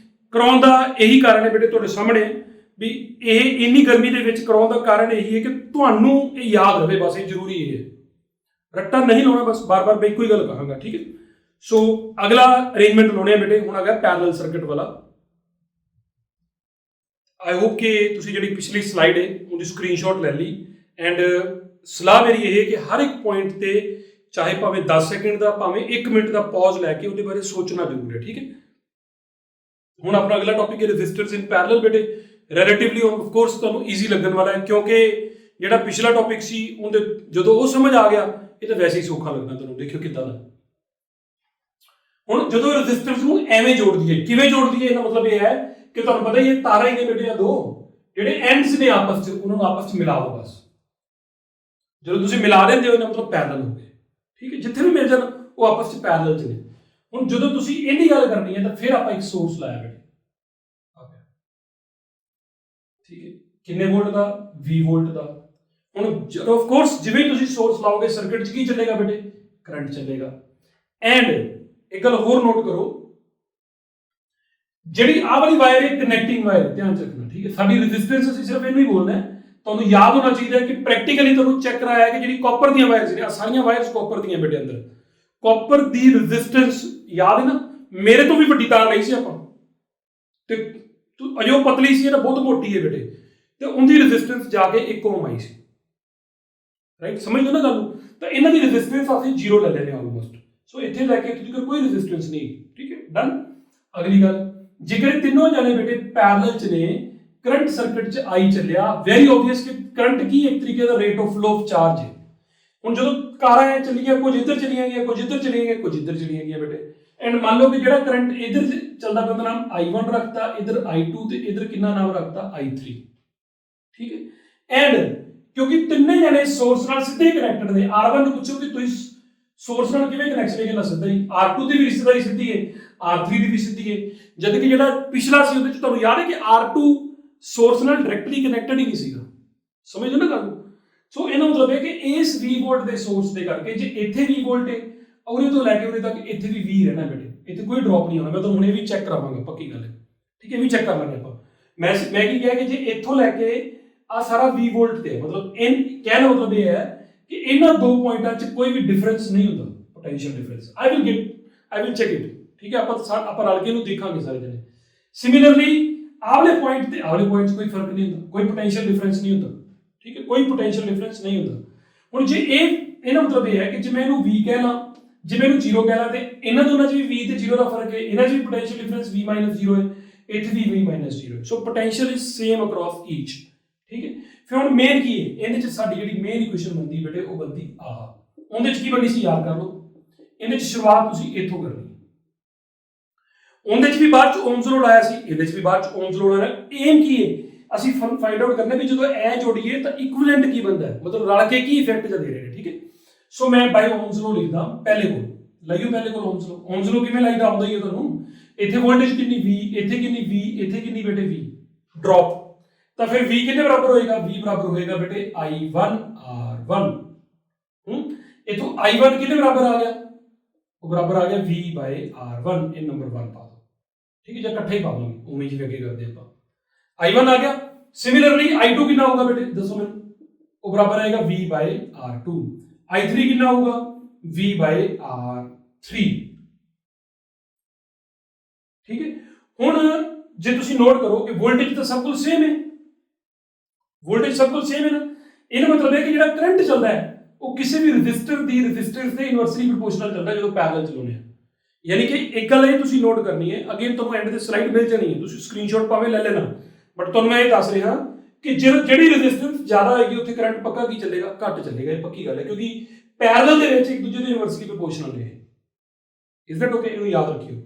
[SPEAKER 1] ਕਰਾਉਣ ਦਾ ਇਹੀ ਕਾਰਨ ਹੈ ਬੇਟੇ, ਤੁਹਾਡੇ ਸਾਹਮਣੇ ਵੀ ਇਹ ਇੰਨੀ ਗਰਮੀ ਦੇ ਵਿੱਚ ਕਰਾਉਣ ਦਾ ਕਾਰਨ ਇਹੀ ਹੈ ਕਿ ਤੁਹਾਨੂੰ ਇਹ ਯਾਦ ਰਵੇ, ਬਸ ਇਹ ਜ਼ਰੂਰੀ ਇਹ ਹੈ, ਰੱਟਾ ਨਹੀਂ ਲਾਉਣਾ, ਬਸ ਬਾਰ-ਬਾਰ ਮੈਂ ਇੱਕੋ ਹੀ ਗੱਲ ਕਹਾਂਗਾ। ਠੀਕ ਹੈ, ਸੋ ਅਗਲਾ ਅਰੇਂਜਮੈਂਟ ਲਾਉਣੇ ਆ ਬੇਟੇ, ਹੁਣ ਆ ਗਿਆ ਪੈਰਲਲ ਸਰਕਟ ਵਾਲਾ। ਆਈ ਹੋਪ ਕਿ ਤੁਸੀਂ ਜਿਹੜੀ ਪਿਛਲੀ ਸਲਾਈਡ ਹੈ ਉਹਦੀ ਸਕਰੀਨਸ਼ਾਟ ਲੈ ਲਈ, ਐਂਡ ਸਲਾਹ ਮੇਰੀ ਇਹ ਹੈ ਕਿ ਹਰ ਇੱਕ ਪੁਆਇੰਟ ਤੇ ਚਾਹੇ ਭਾਵੇਂ 10 ਸੈਕਿੰਡ ਦਾ ਭਾਵੇਂ 1 ਮਿੰਟ ਦਾ ਪੌਜ਼ ਲੈ ਕੇ ਉਹਦੇ ਬਾਰੇ ਸੋਚਣਾ ਜ਼ਰੂਰ ਹੈ। ਠੀਕ ਹੈ, ਹੁਣ ਆਪਣਾ ਅਗਲਾ ਟੌਪਿਕ ਹੈ ਰੈਜ਼ਿਸਟੈਂਸ ਇਨ ਪੈਰਲਲ ਬੇਟੇ। ਰਿਲੇਟਿਵਲੀ ਆਫ ਕੋਰਸ ਤੁਹਾਨੂੰ ਈਜ਼ੀ ਲੱਗਣ ਵਾਲਾ ਹੈ, ਕਿਉਂਕਿ ਜਿਹੜਾ ਪਿਛਲਾ ਟੌਪਿਕ ਸੀ ਉਹਦੇ ਜਦੋਂ ਉਹ ਸਮਝ ਆ ਗਿਆ, ਇਹ ਤਾਂ ਵੈਸੇ ਹੀ ਸੌਖਾ ਲੱਗਣਾ ਤੁਹਾਨੂੰ। ਦੇਖਿਓ ਕਿੱਦਾਂ ਦਾ। ਹੁਣ ਜਦੋਂ ਰੈਜ਼ਿਸਟੈਂਸ ਨੂੰ ਐਵੇਂ ਜੋੜਦੀ ਹੈ, ਕਿਵੇਂ ਜੋੜਦੀ ਹੈ, ਇਹਦਾ ਮਤਲਬ ਇਹ ਹੈ ਕਿ ਤੁਹਾਨੂੰ ਪਤਾ ਹੀ ਇਹ ਤਾਰਾਂ ਹੀ ਨੇ ਬੇਟੇ, 2 ਜਿਹੜੇ ਐਂਡਸ ਨੇ ਆਪਸ 'ਚ, ਉਹਨਾਂ ਨੂੰ ਆਪਸ 'ਚ ਮਿਲਾ ਦਿਓ ਬਸ। ਜਦੋਂ ਤੁਸੀਂ ਮਿਲਾ ਦਿੰਦੇ ਹੋ ਇਹਦਾ ਮਤਲਬ ਪੈਰਲਲ ਹੋ ਗਏ। ਠੀਕ ਹੈ, ਜਿੱਥੇ ਵੀ ਮਿਲ ਜਾਣ ਉਹ ਆਪਸ 'ਚ ਪੈਰਲਲ 'ਚ ਨੇ। ਹੁਣ ਜਦੋਂ ਤੁਸੀਂ ਇਹਦੀ ਗੱਲ ਕਰਨੀ ਹੈ ਤਾਂ ਫਿਰ ਆਪਾਂ ਇੱਕ ਸੋਰਸ ਲਾਇਆ ਬੇਟੇ, ਠੀਕ ਹੈ, ਕਿੰਨੇ ਵੋਲਟ ਦਾ, 20 ਵੋਲਟ ਦਾ। ਹੁਣ ਜਦੋਂ ਆਫ ਕੋਰਸ ਜਿਵੇਂ ਹੀ ਤੁਸੀਂ ਸੋਰਸ ਲਾਓਗੇ ਸਰਕਟ 'ਚ ਕੀ ਚੱਲੇਗਾ ਬੇਟੇ, ਕਰੰਟ ਚੱਲੇਗਾ। ਐਂਡ ਇੱਕ ਗੱਲ ਹੋਰ ਨੋਟ ਕਰੋ, ਜਿਹੜੀ ਆਹ ਵਾਲੀ ਵਾਇਰ ਹੈ ਕਨੈਕਟਿੰਗ ਵਾਇਰ, ਧਿਆਨ ਚ ਰੱਖਣਾ। ਠੀਕ ਹੈ, ਸਾਡੀ ਰੈਜ਼ਿਸਟੈਂਸ ਅਸੀਂ ਸਿਰਫ ਇਹਨੂੰ ਹੀ ਬੋਲਣਾ ਹੈ। ਤੁਹਾਨੂੰ ਯਾਦ ਹੋਣਾ ਚਾਹੀਦਾ ਕਿ ਪ੍ਰੈਕਟੀਕਲੀ ਤੁਹਾਨੂੰ ਚੈੱਕ ਕਰਾਇਆ ਕਿ ਜਿਹੜੀ ਕਾਪਰ ਦੀਆਂ ਵਾਇਰਸ ਨੇ, ਸਾਰੀਆਂ ਵਾਇਰਸ ਕਾਪਰ ਦੀਆਂ ਬੇਟੇ, ਅੰਦਰ ਕਾਪਰ ਦੀ ਰੈਜ਼ਿਸਟੈਂਸ ਯਾਦ ਹੈ ਨਾ, ਮੇਰੇ ਤੋਂ ਵੀ ਵੱਡੀ ਤਾਰ ਲਈ ਸੀ ਆਪਾਂ, ਤੇ ਅਜੋ ਪਤਲੀ ਸੀ, ਇਹ ਤਾਂ ਬਹੁਤ ਮੋਟੀ ਹੈ ਬੇਟੇ, ਤੇ ਉਹਦੀ ਰੈਜ਼ਿਸਟੈਂਸ ਜਾ ਕੇ 1 ਓਮ ਆਈ ਸੀ। ਰਾਈਟ, ਸਮਝ ਲਓ ਨਾ ਗੱਲ ਨੂੰ। ਤਾਂ ਇਹਨਾਂ ਦੀ ਰੈਜ਼ਿਸਟੈਂਸ ਅਸੀਂ 0 ਲੈ ਲੈਂਦੇ ਆਲਮੋਸਟ। ਸੋ ਇੱਥੇ ਲੈ ਕੇ ਤੁਸੀਂ ਕੋਈ ਰੈਜ਼ਿਸਟੈਂਸ ਨਹੀਂ। ਠੀਕ ਹੈ, ਡਨ। ਅਗਲੀ ਗੱਲ, ਜੇਕਰ ਤਿੰਨੋਂ ਜਾਣੇ ਬੇਟੇ ਪੈਰਲਲ 'ਚ ਨੇ, ਕਰੰਟ ਸਰਕਟ 'ਚ ਆਈ ਚੱਲਿਆ, ਵੈਰੀ ਆਬਵੀਅਸ ਕਿ ਕਰੰਟ ਕੀ ਇੱਕ ਤਰੀਕੇ ਦਾ rate of flow of charge ਹੈ। ਹੁਣ ਜਦੋਂ ਕਾਰਾਂ ਐ ਚੱਲੀਆਂ, ਕੁਝ ਇੱਧਰ ਚਲੀਆਂ ਗਈਆਂ, ਕੁਝ ਇੱਧਰ ਚਲੀਆਂ ਗਈਆਂ, ਕੁਝ ਇੱਧਰ ਚਲੀਆਂ ਗਈਆਂ ਬੇਟੇ, ਐਂਡ ਮੰਨ ਲਓ ਕਿ ਜਿਹੜਾ ਕਰੰਟ ਇੱਧਰ ਚੱਲਦਾ ਪਿਆ ਉਹਦਾ ਨਾਮ I1 ਰੱਖਤਾ, ਇੱਧਰ I2 ਤੇ ਇੱਧਰ ਕਿੰਨਾ ਨਾਮ ਰੱਖਤਾ I3। ਠੀਕ ਹੈ, ਐਂਡ ਕਿਉਂਕਿ ਤਿੰਨੇ ਜਣੇ ਸੋਰਸ ਨਾਲ ਸਿੱਧੇ ਕਨੈਕਟਡ ਨੇ। R1 ਨੂੰ ਪੁੱਛੋ ਕਿ ਤੁਸੀਂ ਸੋਰਸ ਨਾਲ ਕਿਵੇਂ ਕਨੈਕਸ਼ਨ ਹੈ, ਸਿੱਧਾ ਹੀ। R2 ਦੀ ਵੀ ਰਿਸ਼ਤੇਦਾਰੀ ਸਿੱਧੀ ਹੈ, R3 ਦੀ ਵੀ ਸਿੱਧੀ ਹੈ, ਜਦ ਕਿ ਜਿਹੜਾ ਪਿਛਲਾ ਸੀ ਉਹਦੇ 'ਚ ਤੁਹਾਨੂੰ ਯਾਦ ਹੈ ਕਿ R2 ਸੋਰਸ ਨਾਲ ਡਾਇਰੈਕਟਲੀ ਕਨੈਕਟਡ ਹੀ ਨਹੀਂ ਸੀਗਾ। ਸਮਝ ਲਓ ਨਾ ਗੱਲ। ਸੋ ਇਹਦਾ ਮਤਲਬ ਹੈ ਕਿ ਇਸ 20 ਵੋਲਟ ਦੇ ਸੋਰਸ ਦੇ ਕਰਕੇ ਜੇ ਇੱਥੇ 20 ਵੋਲਟ ਹੈ, ਉਹਦੇ ਤੋਂ ਲੈ ਕੇ ਉਹਦੇ ਤੱਕ ਇੱਥੇ ਵੀ 20 ਰਹਿਣਾ ਬੇਟੇ, ਇੱਥੇ ਕੋਈ ਡ੍ਰੌਪ ਨਹੀਂ ਹੋਣਾ। ਮੈਂ ਤੁਹਾਨੂੰ ਹੁਣ ਇਹ ਵੀ ਚੈੱਕ ਕਰਾਵਾਂਗਾ, ਪੱਕੀ ਗੱਲ ਹੈ। ਠੀਕ ਹੈ, ਇਹ ਵੀ ਚੈੱਕ ਕਰ ਲਾਂਗੇ ਆਪਾਂ। ਮੈਂ ਕੀ ਕਿਹਾ ਕਿ ਜੇ ਇੱਥੋਂ ਲੈ ਕੇ ਆ ਸਾਰਾ 20 ਵੋਲਟ ਤੇ, ਮਤਲਬ ਕਹਿਣ ਦਾ ਮਤਲਬ ਇਹ ਹੈ ਕਿ ਇਹਨਾਂ 2 ਪੁਆਇੰਟਾਂ 'ਚ ਕੋਈ ਵੀ ਡਿਫਰੈਂਸ ਨਹੀਂ ਹੁੰਦਾ, potential difference. I will check it. ਠੀਕ ਹੈ, ਆਪਾਂ ਰਲ ਕੇ ਇਹਨੂੰ ਦੇਖਾਂਗੇ ਸਾਰੇ ਜਣੇ। ਸਿਮਿਲਰਲੀ ਆਵਲੇ ਪੁਆਇੰਟ ਤੇ ਆਵਲੇ ਪੁਆਇੰਟ 'ਚ ਕੋਈ ਫਰਕ ਨਹੀਂ ਹੁੰਦਾ, ਕੋਈ ਪੋਟੈਂਸ਼ੀਅਲ ਡਿਫਰੈਂਸ ਨਹੀਂ ਹੁੰਦਾ, ਠੀਕ ਹੈ, ਕੋਈ ਪੋਟੈਂਸ਼ੀਅਲ ਡਿਫਰੈਂਸ ਨਹੀਂ ਹੁੰਦਾ। ਹੁਣ ਜੇ ਇਹਦਾ ਮਤਲਬ ਇਹ ਹੈ ਕਿ ਜੇ ਮੈਂ ਇਹਨੂੰ v ਕਹਿ ਲਾਂ, ਜੇ ਮੈਂ ਇਹਨੂੰ 0 ਕਹਿ ਲਾਂ, ਤੇ ਇਹਨਾਂ ਦੋਨਾਂ 'ਚ ਵੀ v ਤੇ 0 ਦਾ ਫਰਕ ਹੈ, ਇਹਨਾਂ 'ਚ ਵੀ ਪੋਟੈਂਸ਼ੀਅਲ ਡਿਫਰੈਂਸ v - 0 ਹੈ, ਇੱਥੇ ਵੀ v - 0 ਹੈ। ਸੋ ਪੋਟੈਂਸ਼ੀਅਲ ਇਜ਼ ਸੇਮ ਅਕ੍ਰੋਸ ਈਚ, ਠੀਕ ਹੈ। ਫਿਰ ਹੁਣ ਮੇਨ ਕੀ ਹੈ ਇਹਦੇ 'ਚ, ਸਾਡੀ ਜਿਹੜੀ ਮੇਨ ਇਕੁਏਸ਼ਨ ਬਣਦੀ ਬੇਟੇ ਉਹ ਬਣਦੀ ਆਹ, ਉਹਦੇ 'ਚ ਕੀ ਬਣੀ ਸੀ ਯਾਦ ਕਰ ਲਓ, ਇਹਦੇ 'ਚ ਸ਼ੁਰੂਆਤ ਤੁਸੀਂ ਇੱਥੋਂ ਕਰਨੀ, ਉਹਦੇ 'ਚ ਵੀ ਬਾਅਦ 'ਚ ਓਮਸ ਲਾਅ ਲਾਇਆ ਸੀ, ਇਹਦੇ 'ਚ ਵੀ ਬਾਅਦ 'ਚ ਓਮਸ ਲਾਅ ਲਾਇਆ। ਏਮ ਕੀ ਹੈ, ਅਸੀਂ ਫਾਈਂਡ ਆਊਟ ਕਰਨਾ ਵੀ ਜਦੋਂ ਇਹ ਜੋੜੀਏ ਤਾਂ ਇਕੁਇਵਲੈਂਟ ਕੀ ਬਣਦਾ ਹੈ, ਮਤਲਬ ਰਲ ਕੇ ਕੀ ਇਫੈਕਟ ਦੇ ਰਹੇ ਨੇ, ਠੀਕ ਹੈ। ਸੋ ਮੈਂ ਬਾਈ ਓਮਸ ਲਾਅ ਲਿਖਦਾ ਪਹਿਲੇ ਕੋਲ, ਲਾਈਓ ਪਹਿਲੇ ਕੋਲ ਓਮਸ ਲਾਅ। ਓਮਸ ਲਾਅ ਕਿਵੇਂ ਲਾਈਦਾ ਆਉਂਦਾ ਹੀ ਹੈ ਤੁਹਾਨੂੰ, ਇੱਥੇ ਵੋਲਟੇਜ ਕਿੰਨੀ v, ਇੱਥੇ ਕਿੰਨੀ v, ਇੱਥੇ ਕਿੰਨੀ ਬੇਟੇ v ਡ੍ਰੌਪ, ਤਾਂ ਫਿਰ v ਕਿੰਨੇ ਬਰਾਬਰ ਹੋਏਗਾ, v ਬਰਾਬਰ ਹੋਏਗਾ ਬੇਟੇ i1 r1। ਇਥੋਂ i1 ਕਿੰਨੇ ਬਰਾਬਰ ਆ ਗਿਆ, ਉਹ ਬਰਾਬਰ ਆ ਗਿਆ v r1, ਇਹ ਨੰਬਰ 1 ਪਾ ਦੋ, ਠੀਕ ਹੈ, ਜਾਂ ਇਕੱਠੇ ਹੀ ਪਾਵਾਂਗੇ ਉਵੇਂ ਜਿਵੇਂ ਅੱਗੇ ਕਰਦੇ ਆਪਾਂ। i1 ਆ ਗਿਆ। ਸਿਮਿਲਰਲੀ i2 ਕਿੰਨਾ ਹੋਊਗਾ ਬੇਟੇ ਦੱਸੋ ਮੈਨੂੰ, ਉਹ ਬਰਾਬਰ ਆਏਗਾ v r2। i3 ਕਿੰਨਾ ਹੋਊਗਾ, v r3, ਠੀਕ ਹੈ। ਹੁਣ ਜੇ ਤੁਸੀਂ ਨੋਟ ਕਰੋ ਕਿ ਵੋਲਟੇਜ ਤਾਂ ਸਭ ਕੋਲ ਸੇਮ ਹੈ, ਵੋਲਟੇਜ ਸਭ ਕੋਲ ਸੇਮ ਹੈ ਨਾ, ਇਹਦਾ ਮਤਲਬ ਹੈ ਕਿ ਜਿਹੜਾ ਕਰੰਟ ਚੱਲਦਾ ਹੈ ਉਹ ਕਿਸੇ ਵੀ ਰੈਜ਼ਿਸਟਰ ਦੀ ਰੈਜ਼ਿਸਟੈਂਸ ਦੇ ਇਨਵਰਸਲੀ ਪ੍ਰੋਪੋਰਸ਼ਨਲ ਚੱਲਦਾ ਜਦੋਂ ਪੈਰਲਲ ਚਲਾਉਂਦੇ ਆ। ਯਾਨੀ ਕਿ ਇੱਕ ਗੱਲ ਇਹ ਤੁਸੀਂ ਨੋਟ ਕਰਨੀ ਹੈ, ਅਗੇਨ ਤੁਹਾਨੂੰ ਐਂਡ ਤੇ ਸਲਾਈਡ ਮਿਲ ਜਾਣੀ ਹੈ, ਤੁਸੀਂ ਸਕਰੀਨਸ਼ਾਟ ਭਾਵੇਂ ਲੈ ਲੈਣਾ, ਬਟ ਤੁਹਾਨੂੰ ਮੈਂ ਇਹ ਦੱਸ ਰਿਹਾ ਕਿ ਜਿਹੜੀ ਰੈਜ਼ਿਸਟੈਂਸ ਜ਼ਿਆਦਾ ਹੋਏਗੀ ਉੱਥੇ ਕਰੰਟ ਪੱਕਾ ਕੀ ਚੱਲੇਗਾ, ਘੱਟ ਚੱਲੇਗਾ, ਇਹ ਪੱਕੀ ਗੱਲ ਹੈ, ਕਿਉਂਕਿ ਪੈਰਲਲ ਦੇ ਵਿੱਚ ਇੱਕ ਦੂਜੇ ਦੇ ਇਨਵਰਸਲੀ ਪ੍ਰੋਪੋਰਸ਼ਨਲ ਨੇ। ਇਜ਼ ਦੈਟ ਓਕੇ, ਇਹਨੂੰ ਯਾਦ ਰੱਖਿਓ।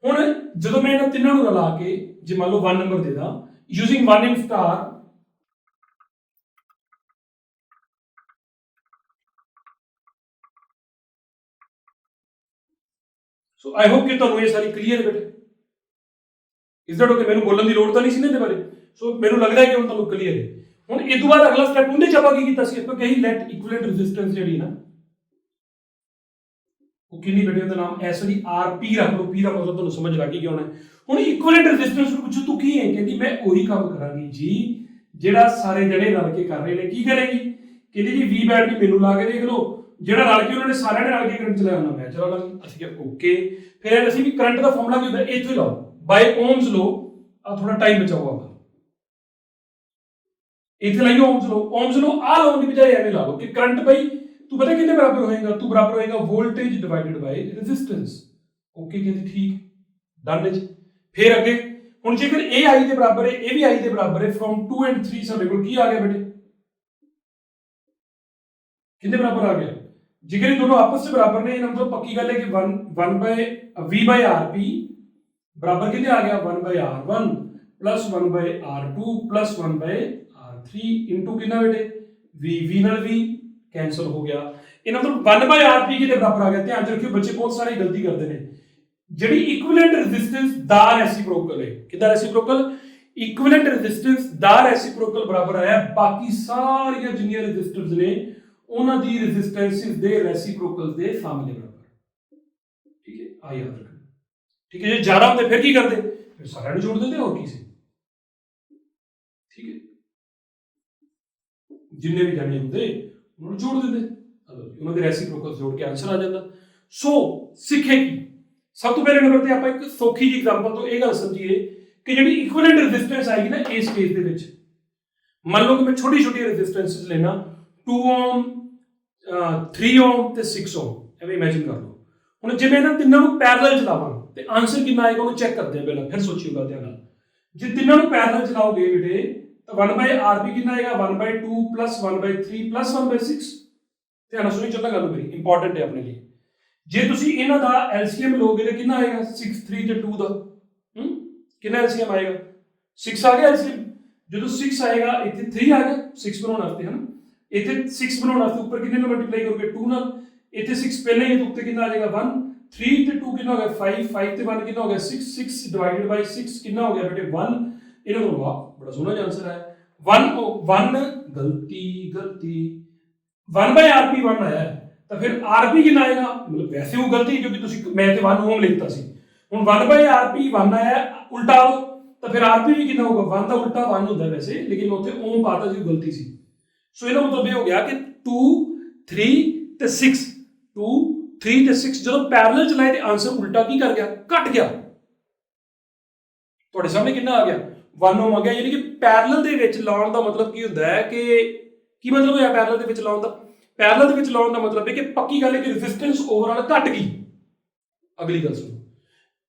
[SPEAKER 1] ਹੁਣ ਜਦੋਂ ਮੈਂ ਇਹਨਾਂ ਤਿੰਨਾਂ ਨੂੰ ਰਲਾ ਕੇ ਜੇ ਮੰਨ ਲਓ 1 ਨੰਬਰ ਦੇ ਦਾਂ using 1 in star, so I hope ਕਿ ਤੁਹਾਨੂੰ ਇਹ ਸਾਰੀ ਕਲੀਅਰ ਹੈ ਬੇਟੇ। ਇਜ਼ ਦੈਟ ਓਕੇ, ਮੈਨੂੰ ਬੋਲਣ ਦੀ ਲੋੜ ਤਾਂ ਨਹੀਂ ਸੀ ਨਾ ਇਹਦੇ ਬਾਰੇ, ਸੋ ਮੈਨੂੰ ਲੱਗਦਾ ਹੈ ਕਿ ਹੁਣ ਤੁਹਾਨੂੰ ਕਲੀਅਰ ਹੈ। ਹੁਣ ਇਸ ਤੋਂ ਬਾਅਦ ਅਗਲਾ ਸਟੈਪ ਉਹਦੇ ਚ ਆਪਾਂ ਕੀ ਕੀਤਾ ਸੀ, ਆਪਾਂ ਕਹੀ ਲੈਟ ਇਕੁਇਵਲੈਂਟ ਰੈਜ਼ਿਸਟੈਂਸ ਜਿਹੜੀ ਨਾ ਉਹ ਕਿੰਨੀ ਬੇਟੇ, ਉਹਦਾ ਨਾਮ ਐਸ ਦੀ ਆਰਪੀ ਰੱਖ ਲਓ, ਪੀ ਦਾ ਮਤਲਬ ਤੁਹਾਨੂੰ ਸਮਝ ਲੱਗ ਗਈ ਹੋਣਾ। ਹੁਣ ਇਕੁਇਵਲੈਂਟ ਰੈਜ਼ਿਸਟੈਂਸ ਨੂੰ ਪੁੱਛੋ ਤੂੰ ਕੀ ਹੈ, ਕਹਿੰਦੀ ਮੈਂ ਉਹੀ ਕੰਮ ਕਰਾਂਗੀ ਜੀ ਜਿਹੜਾ ਸਾਰੇ ਜਣੇ ਰਲ ਕੇ ਕਰ ਰਹੇ ਨੇ। ਕੀ ਕਰੇਗੀ, ਕਹਿੰਦੀ ਜੀ V ਬੈਟਰੀ ਮੈਨੂੰ ਲਾ ਕੇ ਦੇਖ ਲਓ, ਜਿਹੜਾ ਰਲ ਕੇ ਉਹਨਾਂ ਨੇ ਸਾਰਿਆਂ ਨੇ ਰਲ ਕੇ ਕਰੰਟ ਚਲਾਇਆ ਹੁੰਦਾ ਮੈਂ ਚਲਾ ਲਾਂਗੀ। ਅਸੀਂ ਕਿਹਾ ਓਕੇ, ਫਿਰ ਅਸੀਂ ਵੀ ਕਰੰਟ ਦਾ ਫਾਰਮੂਲਾ ਕੀ ਹੁੰਦਾ, ਇੱਥੋਂ ਹੀ ਲਾਓ ਬਾਈ ਓਮਸ ਲੋ, ਆ ਥੋੜਾ ਟਾਈਮ ਬਚਾਓ ਆਪਾਂ, ਇੱਥੇ ਲਾਈਓ ਓਮਸ ਲੋ। ਓਮਸ ਲੋ ਆ ਲਾਉਣ ਦੀ ਬਜਾਏ ਐਵੇਂ ਲਾ ਲਓ ਕਿ ਕਰੰਟ ਬਾਈ ਤੂੰ ਪਤਾ ਕਿੰਨੇ ਬਰਾਬਰ ਹੋਏਗਾ, ਤੂੰ ਬਰਾਬਰ ਹੋਏਗਾ voltage divided by resistance. Okay ਕਹਿੰਦੀ ਠੀਕ, ਡਨ ਜੀ। ਫਿਰ ਅੱਗੇ ਹੁਣ ਜੇਕਰ ਇਹ i ਦੇ ਬਰਾਬਰ ਹੈ, ਇਹ ਵੀ i ਦੇ ਬਰਾਬਰ ਹੈ, ਫਰੋਮ 2 and 3 ਸਾਡੇ ਕੋਲ ਕੀ ਆ ਗਿਆ ਬੇਟੇ, ਕਿੰਨੇ ਬਰਾਬਰ ਆ ਗਿਆ, ਜੇਕਰ ਇਹ ਦੋਨੋਂ ਆਪਸ ਵਿੱਚ ਬਰਾਬਰ ਨੇ, ਇਹਦਾ ਮਤਲਬ ਪੱਕੀ ਗੱਲ ਹੈ ਕਿ 1 ਬਾਈ v ਬਾਈ rp ਬਰਾਬਰ ਕਿੰਨੇ ਆ ਗਿਆ, 1 ਬਾਈ r1 ਪਲੱਸ 1 ਬਾਈ r2 ਪਲੱਸ 1 ਬਾਈ r3 ਇਨਟੂ ਕਿੰਨਾ ਬੇਟੇ v ਨਾਲ v ਕੈਂਸਲ ਹੋ ਗਿਆ। ਇਹਦਾ ਮਤਲਬ 1 ਬਾਈ rp ਕਿਹਦੇ ਬਰਾਬਰ ਆ ਗਿਆ। ਧਿਆਨ ਚ ਰੱਖਿਓ ਬੱਚੇ ਬਹੁਤ ਸਾਰੇ ਗਲਤੀ ਕਰਦੇ ਨੇ, ਜਿਹੜੀ ਇਕੁਇਵਲੈਂਟ ਰੈਜ਼ਿਸਟੈਂਸ ਦਾ ਰੈਸੀਪ੍ਰੋਕਲ ਹੈ, ਕਿਹਦਾ ਰੈਸੀਪ੍ਰੋਕਲ, ਇਕੁਇਵਲੈਂਟ ਰੈਜ਼ਿਸਟੈਂਸ ਦਾ ਰੈਸੀਪ੍ਰੋਕਲ ਬਰਾਬਰ ਆਇਆ ਬਾਕੀ ਸਾਰੀਆਂ ਜਿੰਨੀਆਂ ਰੈਜ਼ਿਸਟਰਸ ਨੇ ਉਹਨਾਂ ਦੀ ਰੈਜ਼ਿਸਟੈਂਸਿਸ ਦੇ ਰੈਸੀਪ੍ਰੋਕਲ ਦੇ ਫਾਰਮੂਲੇ ਬਰਾਬਰ, ਠੀਕ ਹੈ, ਆ ਯਾਦ ਰੱਖਣਾ, ਠੀਕ ਹੈ। ਜੇ ਜ਼ਿਆਦਾ ਹੁੰਦੇ ਫਿਰ ਕੀ ਕਰਦੇ, ਫਿਰ ਸਾਰਿਆਂ ਨੂੰ ਜੋੜ ਦਿੰਦੇ, ਹੋਰ ਕੀ ਸੀ, ਠੀਕ ਹੈ, ਜਿੰਨੇ ਵੀ ਜਾਣੇ ਹੁੰਦੇ ਉਹਨਾਂ ਨੂੰ ਜੋੜ ਦਿੰਦੇ, ਉਹਨਾਂ ਦੇ ਰੈਸੀਪ੍ਰੋਕਲ ਜੋੜ ਕੇ ਆਨਸਰ ਆ ਜਾਂਦਾ। ਸੋ ਸਿੱਖੇ ਕੀ, ਸਭ ਤੋਂ ਪਹਿਲੇ ਨੰਬਰ ਤੇ ਆਪਾਂ ਇੱਕ ਸੌਖੀ ਜਿਹੀ ਐਗਜ਼ਾਮਪਲ ਤੋਂ ਇਹ ਗੱਲ ਸਮਝੀਏ ਕਿ ਜਿਹੜੀ ਇਕੁਇਵਲੈਂਟ ਰੈਜ਼ਿਸਟੈਂਸ ਆਏਗੀ ਨਾ ਇਸ ਕੇਸ ਦੇ ਵਿੱਚ, ਮੰਨ ਲਓ ਕਿ ਮੈਂ ਛੋਟੀ ਛੋਟੀ ਰੈਜ਼ਿਸਟੈਂਸਸ ਲੈਣਾ 2 ਓਮ 3 ਓਮ ਤੇ 6 ਓਮ, ਐਵੇਂ ਇਮੇਜਿਨ ਕਰ ਲਓ। ਹੁਣ ਜੇ ਮੈਂ ਇਹਨਾਂ ਤਿੰਨਾਂ ਨੂੰ ਪੈਰਲਲ ਚਲਾਵਾਂ ਤੇ ਆਨਸਰ ਕਿੰਨਾ ਆਏਗਾ ਉਹਨੂੰ ਚੈੱਕ ਕਰਦੇ ਆ ਪਹਿਲਾਂ, ਫਿਰ ਸੋਚਿਓ ਗੱਲ ਧਿਆਨ ਨਾਲ। ਜੇ ਤਿੰਨਾਂ ਨੂੰ ਪੈਰਲਲ ਚਲਾਓਗੇ ਬੇਟੇ ਤਾਂ 1 ਬਾਈ rp ਕਿੰਨਾ ਆਏਗਾ, 1 ਬਾਈ 2 ਪਲੱਸ 1 ਬਾਈ 3 ਪਲੱਸ 1 ਬਾਈ 6। ਧਿਆਨ ਨਾਲ ਸੁਣੀ ਚੱਲਣਾ ਗੱਲ ਮੇਰੀ, ਇੰਪੋਰਟੈਂਟ ਹੈ ਆਪਣੇ ਲਈ। ਜੇ ਤੁਸੀਂ ਇਹਨਾਂ ਦਾ LCM ਲੋਗੇ ਤਾਂ ਕਿੰਨਾ ਆਏਗਾ, 6 3 ਤੇ 2 ਦਾ ਕਿੰਨਾ LCM ਆਏਗਾ, 6 ਆ ਗਿਆ LCM। ਜਦੋਂ 6 ਆਏਗਾ ਇੱਥੇ 3 ਆ ਗਿਆ 6 ਬਣਾਉਣ ਵਾਸਤੇ, ਹੈ ਨਾ, ਇੱਥੇ 6 ਬਣਾਉਣ ਵਾਸਤੇ ਉੱਪਰ ਕਿੰਨੇ ਨੂੰ ਮਲਟੀਪਲਾਈ ਕਰੋਗੇ 2 ਨਾਲ, ਇੱਥੇ 6 ਪਹਿਲਾਂ ਹੀ ਹੈ ਤਾਂ ਉੱਤੇ ਕਿੰਨਾ ਆ ਜਾਏਗਾ 1, 3 ਤੇ 2 ਕਿੰਨਾ ਹੋ ਗਿਆ 5, 5 ਤੇ 1 ਕਿੰਨਾ ਹੋ ਗਿਆ 6, 6 ਡਿਵਾਈਡਡ ਬਾਈ 6 ਕਿੰਨਾ ਹੋ ਗਿਆ ਬੇਟੇ 1। ਇਹਨਾਂ ਨੂੰ ਵਾਹ ਬੜਾ ਸੋਹਣਾ ਜਿਹਾ ਆਨਸਰ ਆਇਆ 1 ਗਲਤੀ 1 ਬਾਈ rp 1 ਆਇਆ, ਤਾਂ ਫਿਰ rp ਕਿੰਨਾ ਆਏਗਾ, ਮਤਲਬ ਵੈਸੇ ਉਹ ਗਲਤੀ ਕਿਉਂਕਿ ਤੁਸੀਂ ਮੈਂ ਤੇ 1 ਓਮ ਲਿਖਤਾ ਸੀ। ਹੁਣ 1 ਬਾਈ rp 1 ਆਇਆ, ਉਲਟਾ ਲਓ ਤਾਂ ਫਿਰ rp ਵੀ ਕਿੰਨਾ ਹੋਊਗਾ, 1 ਦਾ ਉਲਟਾ 1 ਹੁੰਦਾ ਵੈਸੇ, ਲੇਕਿਨ ਉੱਥੇ ਓਮ ਪਾਤਾ ਸੀ, ਗਲਤੀ ਸੀ। ਸੋ ਇਹਦਾ ਮਤਲਬ ਇਹ ਹੋ ਗਿਆ ਕਿ 2 3 ਤੇ 6 2 3 ਤੇ 6 ਜਦੋਂ ਪੈਰਲਲ ਚਲਾਏ ਤੇ ਆਨਸਰ ਉਲਟਾ ਕੀ ਕਰ ਗਿਆ, ਕੱਟ ਗਿਆ। ਤੁਹਾਡੇ ਸਾਹਮਣੇ ਕਿੰਨਾ ਆ ਗਿਆ 1 ਓਮ ਆ ਗਿਆ। ਯਾਨੀ ਕਿ ਪੈਰਲਲ ਦੇ ਵਿੱਚ ਲਾਉਣ ਦਾ ਮਤਲਬ ਕੀ ਹੁੰਦਾ ਹੈ ਕਿ ਕੀ ਮਤਲਬ ਹੋਇਆ ਪੈਰਲਲ ਦੇ ਵਿੱਚ ਲਾਉਣ ਦਾ? ਪੈਰਲਲ ਦੇ ਵਿੱਚ ਲਾਉਣ ਦਾ ਮਤਲਬ ਹੈ ਕਿ ਪੱਕੀ ਗੱਲ ਹੈ ਕਿ ਰੈਜ਼ਿਸਟੈਂਸ ਓਵਰਆਲ ਘਟ ਗਈ। ਅਗਲੀ ਗੱਲ ਸੁਣੋ,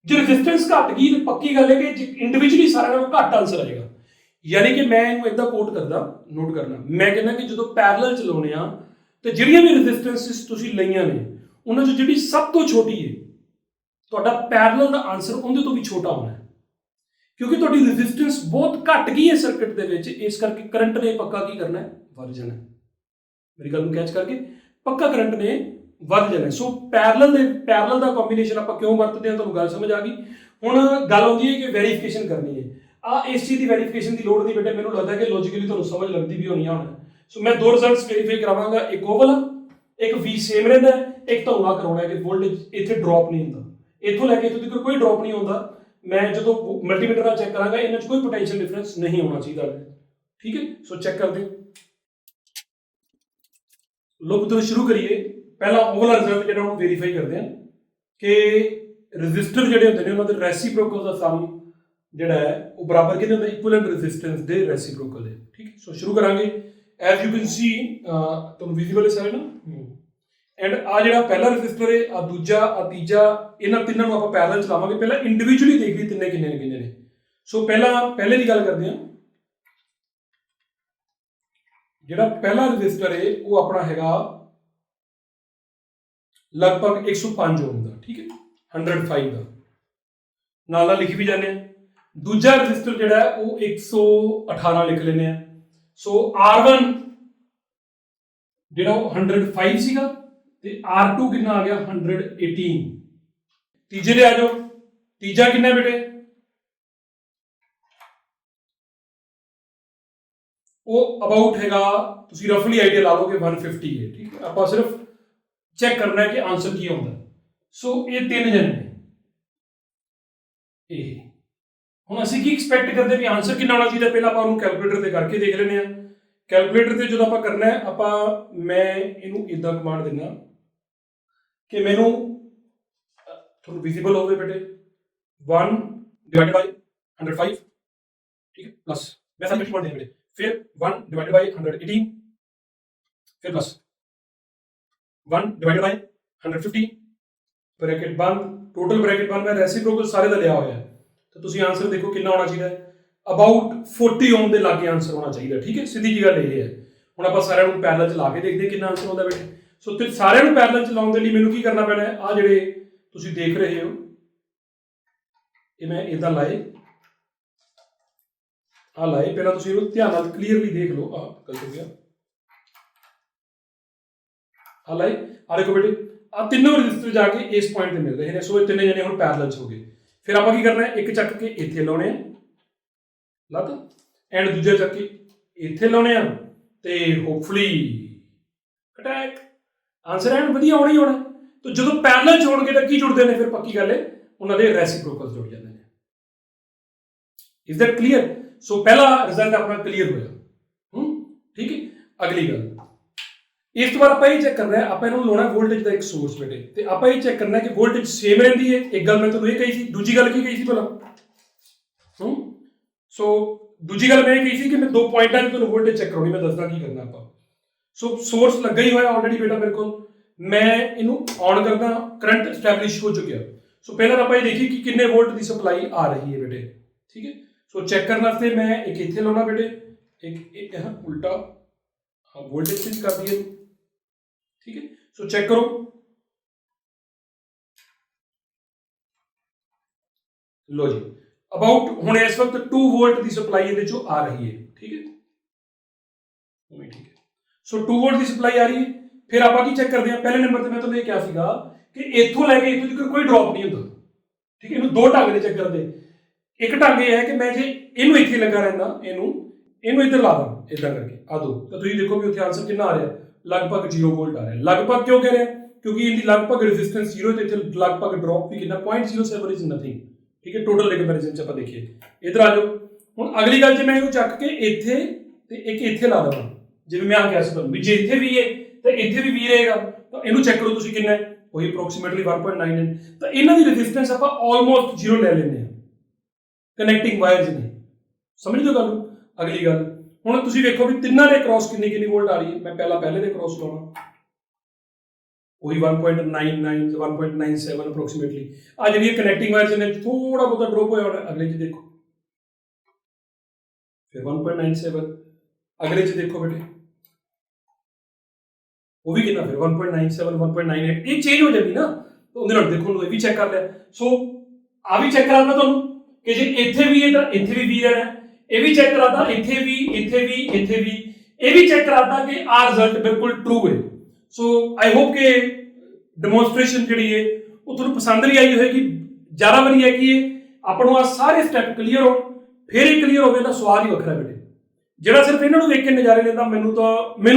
[SPEAKER 1] ਜੇ ਰੈਜ਼ਿਸਟੈਂਸ ਘਟ ਗਈ ਤਾਂ ਪੱਕੀ ਗੱਲ ਹੈ ਕਿ ਇੰਡੀਵਿਜੂਅਲੀ ਸਾਰਿਆਂ ਨਾਲੋਂ ਘੱਟ ਆਨਸਰ ਆਏਗਾ। ਯਾਨੀ ਕਿ ਮੈਂ ਇਹਨੂੰ ਇਦਾਂ ਕੋਟ ਕਰਦਾ, ਨੋਟ ਕਰਨਾ, ਮੈਂ ਕਹਿੰਦਾ ਕਿ ਜਦੋਂ ਪੈਰਲਲ ਚਲਾਉਣੇ ਆ ਤੇ ਜਿਹੜੀਆਂ ਵੀ ਰੈਜ਼ਿਸਟੈਂਸਿਸ ਤੁਸੀਂ ਲਈਆਂ ਨੇ ਉਹਨਾਂ 'ਚੋਂ ਜਿਹੜੀ ਸਭ ਤੋਂ ਛੋਟੀ ਹੈ ਤੁਹਾਡਾ ਪੈਰਲਲ ਦਾ ਆਨਸਰ ਉਹਦੇ ਤੋਂ ਵੀ ਛੋਟਾ ਹੋਣਾ ਹੈ, ਕਿਉਂਕਿ ਤੁਹਾਡੀ ਰੈਜ਼ਿਸਟੈਂਸ ਬਹੁਤ ਘਟ ਗਈ ਹੈ ਸਰਕਟ ਦੇ ਵਿੱਚ। ਇਸ ਕਰਕੇ ਕਰੰਟ ਨੇ ਪੱਕਾ ਕੀ ਕਰਨਾ ਹੈ? ਵੱਧ ਜਾਣਾ। ਮੇਰੀ ਗੱਲ ਨੂੰ ਕੈਚ ਕਰਕੇ, ਪੱਕਾ ਕਰੰਟ ਨੇ ਵੱਧ ਜਾਣਾ। ਸੋ ਪੈਰਲਲ ਦਾ ਕੰਬੀਨੇਸ਼ਨ ਆਪਾਂ ਕਿਉਂ ਵਰਤਦੇ ਹਾਂ ਤੁਹਾਨੂੰ ਗੱਲ ਸਮਝ ਆ ਗਈ। ਹੁਣ ਗੱਲ ਆਉਂਦੀ ਹੈ ਕਿ ਵੈਰੀਫਿਕੇਸ਼ਨ ਕਰਨੀ ਹੈ। ਇਸ ਚੀਜ਼ ਦੀ ਵੈਰੀਫਿਕੇਸ਼ਨ ਦੀ ਲੋੜ ਨਹੀਂ ਬੇਟੇ, ਮੈਨੂੰ ਲੱਗਦਾ ਕਿ ਲੌਜੀਕਲੀ ਤੁਹਾਨੂੰ ਸਮਝ ਲੱਗਦੀ ਵੀ ਹੋਣੀ ਆ ਹੁਣ। ਸੋ ਮੈਂ ਦੋ ਰਿਜ਼ਲਟਸ ਵੈਰੀਫਾਈ ਕਰਾਵਾਂਗਾ, ਇੱਕ ਉਹ ਵਾਲਾ, ਇੱਕ V ਸੇਮ ਰਹਿੰਦਾ, ਇੱਕ ਤੁਹਾਨੂੰ ਆ ਕਰਾਉਣਾ ਹੈ ਕਿ ਵੋਲਟੇਜ ਇੱਥੇ ਡ੍ਰੌਪ ਨਹੀਂ ਹੁੰਦਾ, ਇੱਥੋਂ ਲੈ ਕੇ ਇੱਥੋਂ ਤੱਕ ਕੋਈ ਡ੍ਰੌਪ ਨਹੀਂ ਹੁੰਦਾ। ਮੈਂ ਜਦੋਂ ਮਲਟੀਮੀਟਰ ਨਾਲ ਚੈੱਕ ਕਰਾਂਗਾ ਇਹਨਾਂ 'ਚ ਕੋਈ ਪੋਟੈਂਸ਼ੀਅਲ ਡਿਫਰੈਂਸ ਨਹੀਂ ਹੋਣਾ ਚਾਹੀਦਾ। ਠੀਕ ਹੈ, ਸੋ ਚੈੱਕ ਕਰਦੇ ਲੋ ਪੁੱਤਰ, ਸ਼ੁਰੂ ਕਰੀਏ। ਪਹਿਲਾ ਉਹ ਵਾਲਾ ਰਿਜ਼ਲਟ ਜਿਹੜਾ ਉਹਨੂੰ ਵੈਰੀਫਾਈ ਕਰਦੇ ਹਾਂ ਕਿ ਰੈਜ਼ਿਸਟਰ ਜਿਹੜੇ ਹੁੰਦੇ ਨੇ ਉਹਨਾਂ ਦੇ ਰੈਸੀਪ੍ਰੋਕਲ ਦਾ ਸਮ ਜਿਹੜਾ ਹੈ ਉਹ ਬਰਾਬਰ ਕਿਹਦੇ ਹੁੰਦਾ? ਇਕੁਇਵਲੈਂਟ ਰੈਜ਼ਿਸਟੈਂਸ ਦੇ ਰੈਸੀਪ੍ਰੋਕਲ ਦੇ। ਠੀਕ ਹੈ, ਸੋ ਸ਼ੁਰੂ ਕਰਾਂਗੇ। ਐਜ਼ ਯੂ ਕੈਨ ਸੀ ਤੁਹਾਨੂੰ ਵਿਜ਼ੀਬਲ ਹੈ ਸਾਰੇ ਨਾ। ਐਂਡ ਆ ਜਿਹੜਾ ਪਹਿਲਾ ਰੈਜ਼ਿਸਟਰ ਹੈ, ਆ ਦੂਜਾ, ਆ ਤੀਜਾ, ਇਹਨਾਂ ਤਿੰਨਾਂ ਨੂੰ ਆਪਾਂ ਪੈਰਲਲ ਚਲਾਵਾਂਗੇ। ਪਹਿਲਾਂ ਇੰਡੀਵਿਜੂਅਲੀ ਦੇਖ ਲਈ ਤਿੰਨੇ ਕਿੰਨੇ ਨੇ। ਸੋ ਪਹਿਲੇ ਦੀ ਗੱਲ ਕਰਦੇ ਹਾਂ। ਜਿਹੜਾ ਪਹਿਲਾ ਰੈਜ਼ਿਸਟਰ ਹੈ ਉਹ ਆਪਣਾ ਹੈਗਾ ਲਗਭਗ 105 ਓਮ ਦਾ। ਠੀਕ ਹੈ, 105 ਦਾ ਨਾਲ ਨਾਲ ਲਿਖੀ ਵੀ ਜਾਂਦੇ ਆ। ਦੂਜਾ ਰੈਜ਼ਿਸਟਰ ਜਿਹੜਾ ਹੈ ਉਹ 118 ਲਿਖ ਲੈਂਦੇ ਆ। ਸੋ R1 ਜਿਹੜਾ ਉਹ 105 ਸੀਗਾ ਤੇ R2 ਕਿੰਨਾ ਆ ਗਿਆ? 118। ਤੀਜੇ ਦੇ ਆ ਜਾਓ। ਤੀਜਾ ਕਿੰਨਾ ਬੇਟੇ? ਉਹ ਅਬਾਊਟ ਹੈਗਾ, ਤੁਸੀਂ ਰਫਲੀ ਆਈਡੀਆ ਲਾ ਲਓ ਕਿ 150 ਹੈ। ਠੀਕ ਹੈ, ਆਪਾਂ ਸਿਰਫ ਚੈੱਕ ਕਰਨਾ ਹੈ ਕਿ ਆਨਸਰ ਕੀ ਆਉਂਦਾ। ਸੋ ਇਹ ਤਿੰਨ ਜਣੇ ਨੇ। ਇਹ ਹੁਣ ਅਸੀਂ ਕੀ ਐਕਸਪੈਕਟ ਕਰਦੇ ਵੀ ਆਨਸਰ ਕਿੰਨਾ ਆਉਣਾ ਚਾਹੀਦਾ? ਪਹਿਲਾਂ ਆਪਾਂ ਉਹਨੂੰ ਕੈਲਕੂਲੇਟਰ ਤੇ ਕਰਕੇ ਦੇਖ ਲੈਂਦੇ ਆ। ਕੈਲਕੂਲੇਟਰ ਤੇ ਜਦੋਂ ਆਪਾਂ ਕਰਨਾ ਹੈ, ਮੈਂ ਇਹਨੂੰ ਇਦਾਂ ਕਮਾਂਡ ਦਿੰਦਾ ਕਿ ਮੈਨੂੰ ਤੁਹਾਨੂੰ ਵਿਜ਼ੀਬਲ ਹੋਵੇ ਬੇਟੇ 1 ਡਿਵਾਈਡਡ ਬਾਈ 105। ਠੀਕ ਹੈ, ਪਲੱਸ ਮੈਂ ਸਭ ਕੁਝ ਪੜ੍ਹ ਦੇਣਾ ਬੇਟੇ। फिर 1 डिवाइडेड बाई 118, फिर प्लस 1 डिवाइडेड बाई 150 ब्रैकेट बंद, टोटल ब्रैकेट बंद। मैं रेसिप्रोकल सारे ਦਾ ਲਿਆ ਹੋਇਆ ਹੈ ਤਾਂ ਤੁਸੀਂ ਆਨਸਰ ਦੇਖੋ ਕਿੰਨਾ ਹੋਣਾ ਚਾਹੀਦਾ ਹੈ? ਅਬਾਊਟ 40 ਓਮ ਦੇ ਲਾਗੇ ਆਨਸਰ ਹੋਣਾ ਚਾਹੀਦਾ। ਠੀਕ ਹੈ, ਸਿੱਧੀ ਜੀ ਗੱਲ ਇਹ ਹੈ। ਹੁਣ ਆਪਾਂ ਸਾਰਿਆਂ ਨੂੰ ਪੈਰਲਲ ਚ ਲਾ ਕੇ ਦੇਖਦੇ ਕਿੰਨਾ ਆਨਸਰ ਆਉਂਦਾ ਬੇਟੇ। ਸੋ ਤੇ ਸਾਰਿਆਂ ਨੂੰ ਪੈਰਲਲ ਚ ਲਾਉਣ ਦੇ ਲਈ ਮੈਨੂੰ ਕੀ ਕਰਨਾ ਪੈਣਾ ਹੈ? ਆ ਜਿਹੜੇ ਤੁਸੀਂ ਦੇਖ ਰਹੇ ਹੋ ਇਹ ਮੈਂ ਇਦਾਂ ਲਾਏ, ਆ ਲਾਏ। ਪਹਿਲਾਂ ਤੁਸੀਂ ਇਹਨੂੰ ਧਿਆਨ ਨਾਲ ਕਲੀਅਰਲੀ ਦੇਖ ਲਓ। ਆ ਗਲਤ ਹੋ ਗਿਆ। ਆ ਲਾਏ, ਆ ਦੇਖੋ ਬੇਟੇ, ਆ ਤਿੰਨੋਂ ਰੈਜ਼ਿਸਟਰ ਜਾ ਕੇ ਇਸ ਪੁਆਇੰਟ ਤੇ ਮਿਲ ਰਹੇ ਨੇ। ਸੋ ਇਹ ਤਿੰਨੇ ਜਣੇ ਹੁਣ ਪੈਰਲਲ ਚ ਹੋ ਗਏ। ਫਿਰ ਆਪਾਂ ਕੀ ਕਰਨਾ ਹੈ? ਇੱਕ ਚੱਕ ਕੇ ਇੱਥੇ ਲਾਉਣੇ ਆ ਲੱਤ, ਐਂਡ ਦੂਜਾ ਚੱਕ ਕੇ ਇੱਥੇ ਲਾਉਣੇ ਆ ਤੇ ਹੋਪਫੁਲੀ ਕਟੈਕ ਆਨਸਰ ਐਨ ਵਧੀਆ ਆਉਣਾ ਹੀ ਆਉਣਾ। ਤਾਂ ਜਦੋਂ ਪੈਰਲਲ ਚ ਹੋਣਗੇ ਤਾਂ ਕੀ ਜੁੜਦੇ ਨੇ? ਫਿਰ ਪੱਕੀ ਗੱਲ ਹੈ ਉਹਨਾਂ ਦੇ ਰੈਸੀਪ੍ਰੋਕਲ ਜੁੜ ਜਾਂਦੇ ਨੇ। Is that clear? ਸੋ ਪਹਿਲਾ ਰਿਜ਼ਲਟ ਆਪਣਾ ਕਲੀਅਰ ਹੋਇਆ। ਠੀਕ ਹੈ, ਅਗਲੀ ਗੱਲ ਇਸ ਤੋਂ ਬਾਅਦ ਆਪਾਂ ਇਹ ਚੈੱਕ ਕਰਨਾ ਹੈ, ਆਪਾਂ ਇਹਨੂੰ ਲਾਉਣਾ ਵੋਲਟੇਜ ਦਾ ਇੱਕ ਸੋਰਸ ਬੇਟੇ, ਤੇ ਆਪਾਂ ਇਹ ਚੈੱਕ ਕਰਨਾ ਹੈ ਕਿ ਵੋਲਟੇਜ ਸੇਮ ਰਹਿੰਦੀ ਹੈ। ਇੱਕ ਗੱਲ ਮੈਂ ਤੁਹਾਨੂੰ ਇਹ ਕਹੀ ਸੀ, ਦੂਜੀ ਗੱਲ ਕੀ ਕਹੀ ਸੀ ਭਲਾ? ਸੋ ਦੂਜੀ ਗੱਲ ਮੈਂ ਇਹ ਕਹੀ ਸੀ ਕਿ ਮੈਂ ਦੋ ਪੁਆਇੰਟਾਂ 'ਚ ਤੁਹਾਨੂੰ ਵੋਲਟੇਜ ਚੈੱਕ ਕਰਾਉਣੀ, ਮੈਂ ਦੱਸਦਾ ਕੀ ਕਰਨਾ ਆਪਾਂ। ਸੋ ਸੋਰਸ ਲੱਗਾ ਹੀ ਹੋਇਆ ਆਲਰੇਡੀ ਬੇਟਾ ਮੇਰੇ ਕੋਲ, ਮੈਂ ਇਹਨੂੰ ਔਨ ਕਰਦਾ, ਕਰੰਟ ਸਟੈਬਲਿਸ਼ ਹੋ ਚੁੱਕਿਆ। ਸੋ ਪਹਿਲਾਂ ਆਪਾਂ ਇਹ ਦੇਖੀ ਕਿ ਕਿੰਨੇ ਵੋਲਟ ਦੀ ਸਪਲਾਈ ਆ ਰਹੀ ਹੈ ਬੇਟੇ। ਠੀਕ ਹੈ, ਸੋ ਚੈੱਕ ਕਰਨ ਵਾਸਤੇ ਮੈਂ ਇੱਕ ਇੱਥੇ ਲਾਉਣਾ ਬੇਟੇ, ਇੱਕ ਉਲਟਾ वोल्टेज चेंज कर दिए। ठीक है, सो चेक करो, लो जी अबाउट हुण इस वक्त 2 वोल्ट की सप्लाई इहदे चों आ रही है। ठीक है, ठीक है, सो 2 वोल्ट की सप्लाई आ रही है। फिर आप की चेक करते हैं, पहले नंबर पर मैं तुहानूं क्या सीगा कि इत्थों लैके इत्थों तक कोई ड्रॉप नहीं होंदा। ठीक है, इहनूं दो ढंग ने चेक करते। एक ढंग यह है कि मैं जे इहनूं इत्थे लगा रहिंदा, इहनूं इधर ला दा इदां करके आ दो, तो तुसीं देखो भी उत्थे आंसर कितना आ रहा है, लगभग 0 वोल्ट आ रहा है। लगभग क्यों कह रहे हैं? क्योंकि इनकी लगभग रेजिस्टेंस 0 है, तो इत्थे लगभग ड्रॉप भी कितना 0.07 इज नथिंग। ठीक है, टोटल के कंपैरिजन च आप देखिए इधर आ जाओ। हुण अगली गल जे मैं इहनूं चक के इत्थे ते एक इत्थे ला दवां, जिवें मैं आ कह सकदा भी जे इत्थे भी है तो इत्थे भी रहेगा, तो इहनूं चेक करो तुसीं कितना है, वही अप्रोक्सीमेटली 1.99। तो इन्हां दी रेजिस्टेंस आप ऑलमोस्ट 0 ले लेने, कनेक्टिंग वायर्स ने ਸਮਝ ਦਿਓ ਗੱਲ ਨੂੰ। ਅਗਲੀ ਗੱਲ ਹੁਣ ਤੁਸੀਂ ਵੇਖੋ ਵੀ ਤਿੰਨਾਂ ਦੇ ਕ੍ਰਾਸ ਕਿੰਨੀ ਵੋਲਟ ਆ ਰਹੀ ਹੈ। ਮੈਂ ਪਹਿਲੇ ਦੇ ਕ੍ਰਾਸ ਲਾਉਣਾ, ਉਹੀ 1.99 1.97 ਅਪਰੋਕਸੀਮੇਟਲੀ। ਆ ਜਿਹੜੀ ਕਨੈਕਟਿੰਗ ਵਾਇਰਸ ਨੇ ਥੋੜਾ ਬਹੁਤਾ ਡ੍ਰੌਪ ਹੋਇਆ ਹੋਣਾ। ਅਗਲੇ 'ਚ ਦੇਖੋ ਫਿਰ 1.97, ਅਗਲੇ 'ਚ ਦੇਖੋ ਬੇਟੇ ਉਹ ਵੀ ਕਿੰਨਾ, ਫਿਰ 1.97 1.98। ਇਹ ਚੇਂਜ ਹੋ ਜਾਂਦੀ ਨਾ, ਉਹਦੇ ਨਾਲ ਦੇਖੋ ਇਹ ਵੀ ਚੈੱਕ ਕਰ ਲਿਆ। ਸੋ ਆ ਵੀ ਚੈੱਕ ਕਰਾਤਾ ਤੁਹਾਨੂੰ ਕਿ ਜੇ ਇੱਥੇ ਵੀ ਇਹ ਤਾਂ ਇੱਥੇ ਵੀ ਰਹਿਣਾ, ਇਹ ਵੀ ਚੈੱਕ ਕਰਾਤਾ, ਇੱਥੇ ਵੀ ਇਹ ਵੀ ਚੈੱਕ ਕਰਾਤਾ ਕਿ ਆ ਰਿਜ਼ਲਟ ਬਿਲਕੁਲ ਟਰੂ ਹੈ। ਸੋ ਆਈ ਹੋਪ ਕਿ ਡੈਮੋਨਸਟ੍ਰੇਸ਼ਨ ਜਿਹੜੀ ਹੈ ਉਹ ਤੁਹਾਨੂੰ ਪਸੰਦ ਵੀ ਆਈ ਹੋਏਗੀ। ਜ਼ਿਆਦਾ ਵਧੀਆ ਕਿ ਆਪਾਂ ਨੂੰ ਆ ਸਾਰੇ ਸਟੈਪ ਕਲੀਅਰ ਹੋਣ, ਫਿਰ ਇਹ ਕਲੀਅਰ ਹੋਵੇ ਤਾਂ ਸਵਾਦ ਹੀ ਵੱਖਰਾ ਬੇਟੇ। ਜਿਹੜਾ ਸਿਰਫ ਇਹਨਾਂ ਨੂੰ ਵੇਖ ਕੇ ਨਜ਼ਾਰੇ ਲੈਂਦਾ ਮੈਨੂੰ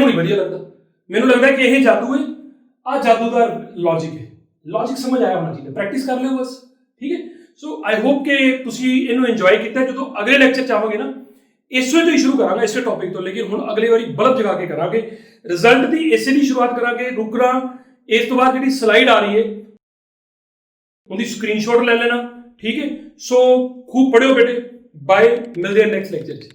[SPEAKER 1] ਨਹੀਂ ਵਧੀਆ ਲੱਗਦਾ। ਮੈਨੂੰ ਲੱਗਦਾ ਕਿ ਇਹ ਜਾਦੂ ਹੈ, ਆ ਜਾਦੂ ਦਾ ਲੌਜਿਕ ਹੈ। ਲੌਜਿਕ ਸਮਝ ਆਇਆ ਹੋਣਾ ਚਾਹੀਦਾ, ਪ੍ਰੈਕਟਿਸ ਕਰ ਲਿਓ ਬਸ, ਠੀਕ ਹੈ। ਸੋ ਆਈ ਹੋਪ ਕਿ ਤੁਸੀਂ ਇਹਨੂੰ ਇੰਜੋਏ ਕੀਤਾ। ਜਦੋਂ ਅਗਲੇ ਲੈਕਚਰ 'ਚ ਆਵਾਂਗੇ ਨਾ, ਇਸੇ ਤੋਂ ਹੀ ਸ਼ੁਰੂ ਕਰਾਂਗੇ, ਇਸੇ ਟੌਪਿਕ ਤੋਂ, ਲੇਕਿਨ ਹੁਣ ਅਗਲੀ ਵਾਰੀ ਬਲਬ ਜਗਾ ਕੇ ਕਰਾਂਗੇ। ਰਿਜ਼ਲਟ ਦੀ ਇਸੇ ਦੀ ਸ਼ੁਰੂਆਤ ਕਰਾਂਗੇ। ਰੁਕਣਾ, ਇਸ ਤੋਂ ਬਾਅਦ ਜਿਹੜੀ ਸਲਾਈਡ ਆ ਰਹੀ ਹੈ ਉਹਦੀ ਸਕਰੀਨਸ਼ਾਟ ਲੈ ਲੈਣਾ, ਠੀਕ ਹੈ। ਸੋ ਖੂਬ ਪੜ੍ਹਿਓ ਬੇਟੇ। ਬਾਏ, ਮਿਲਦੇ ਹਾਂ ਨੈਕਸਟ ਲੈਕਚਰ 'ਚ।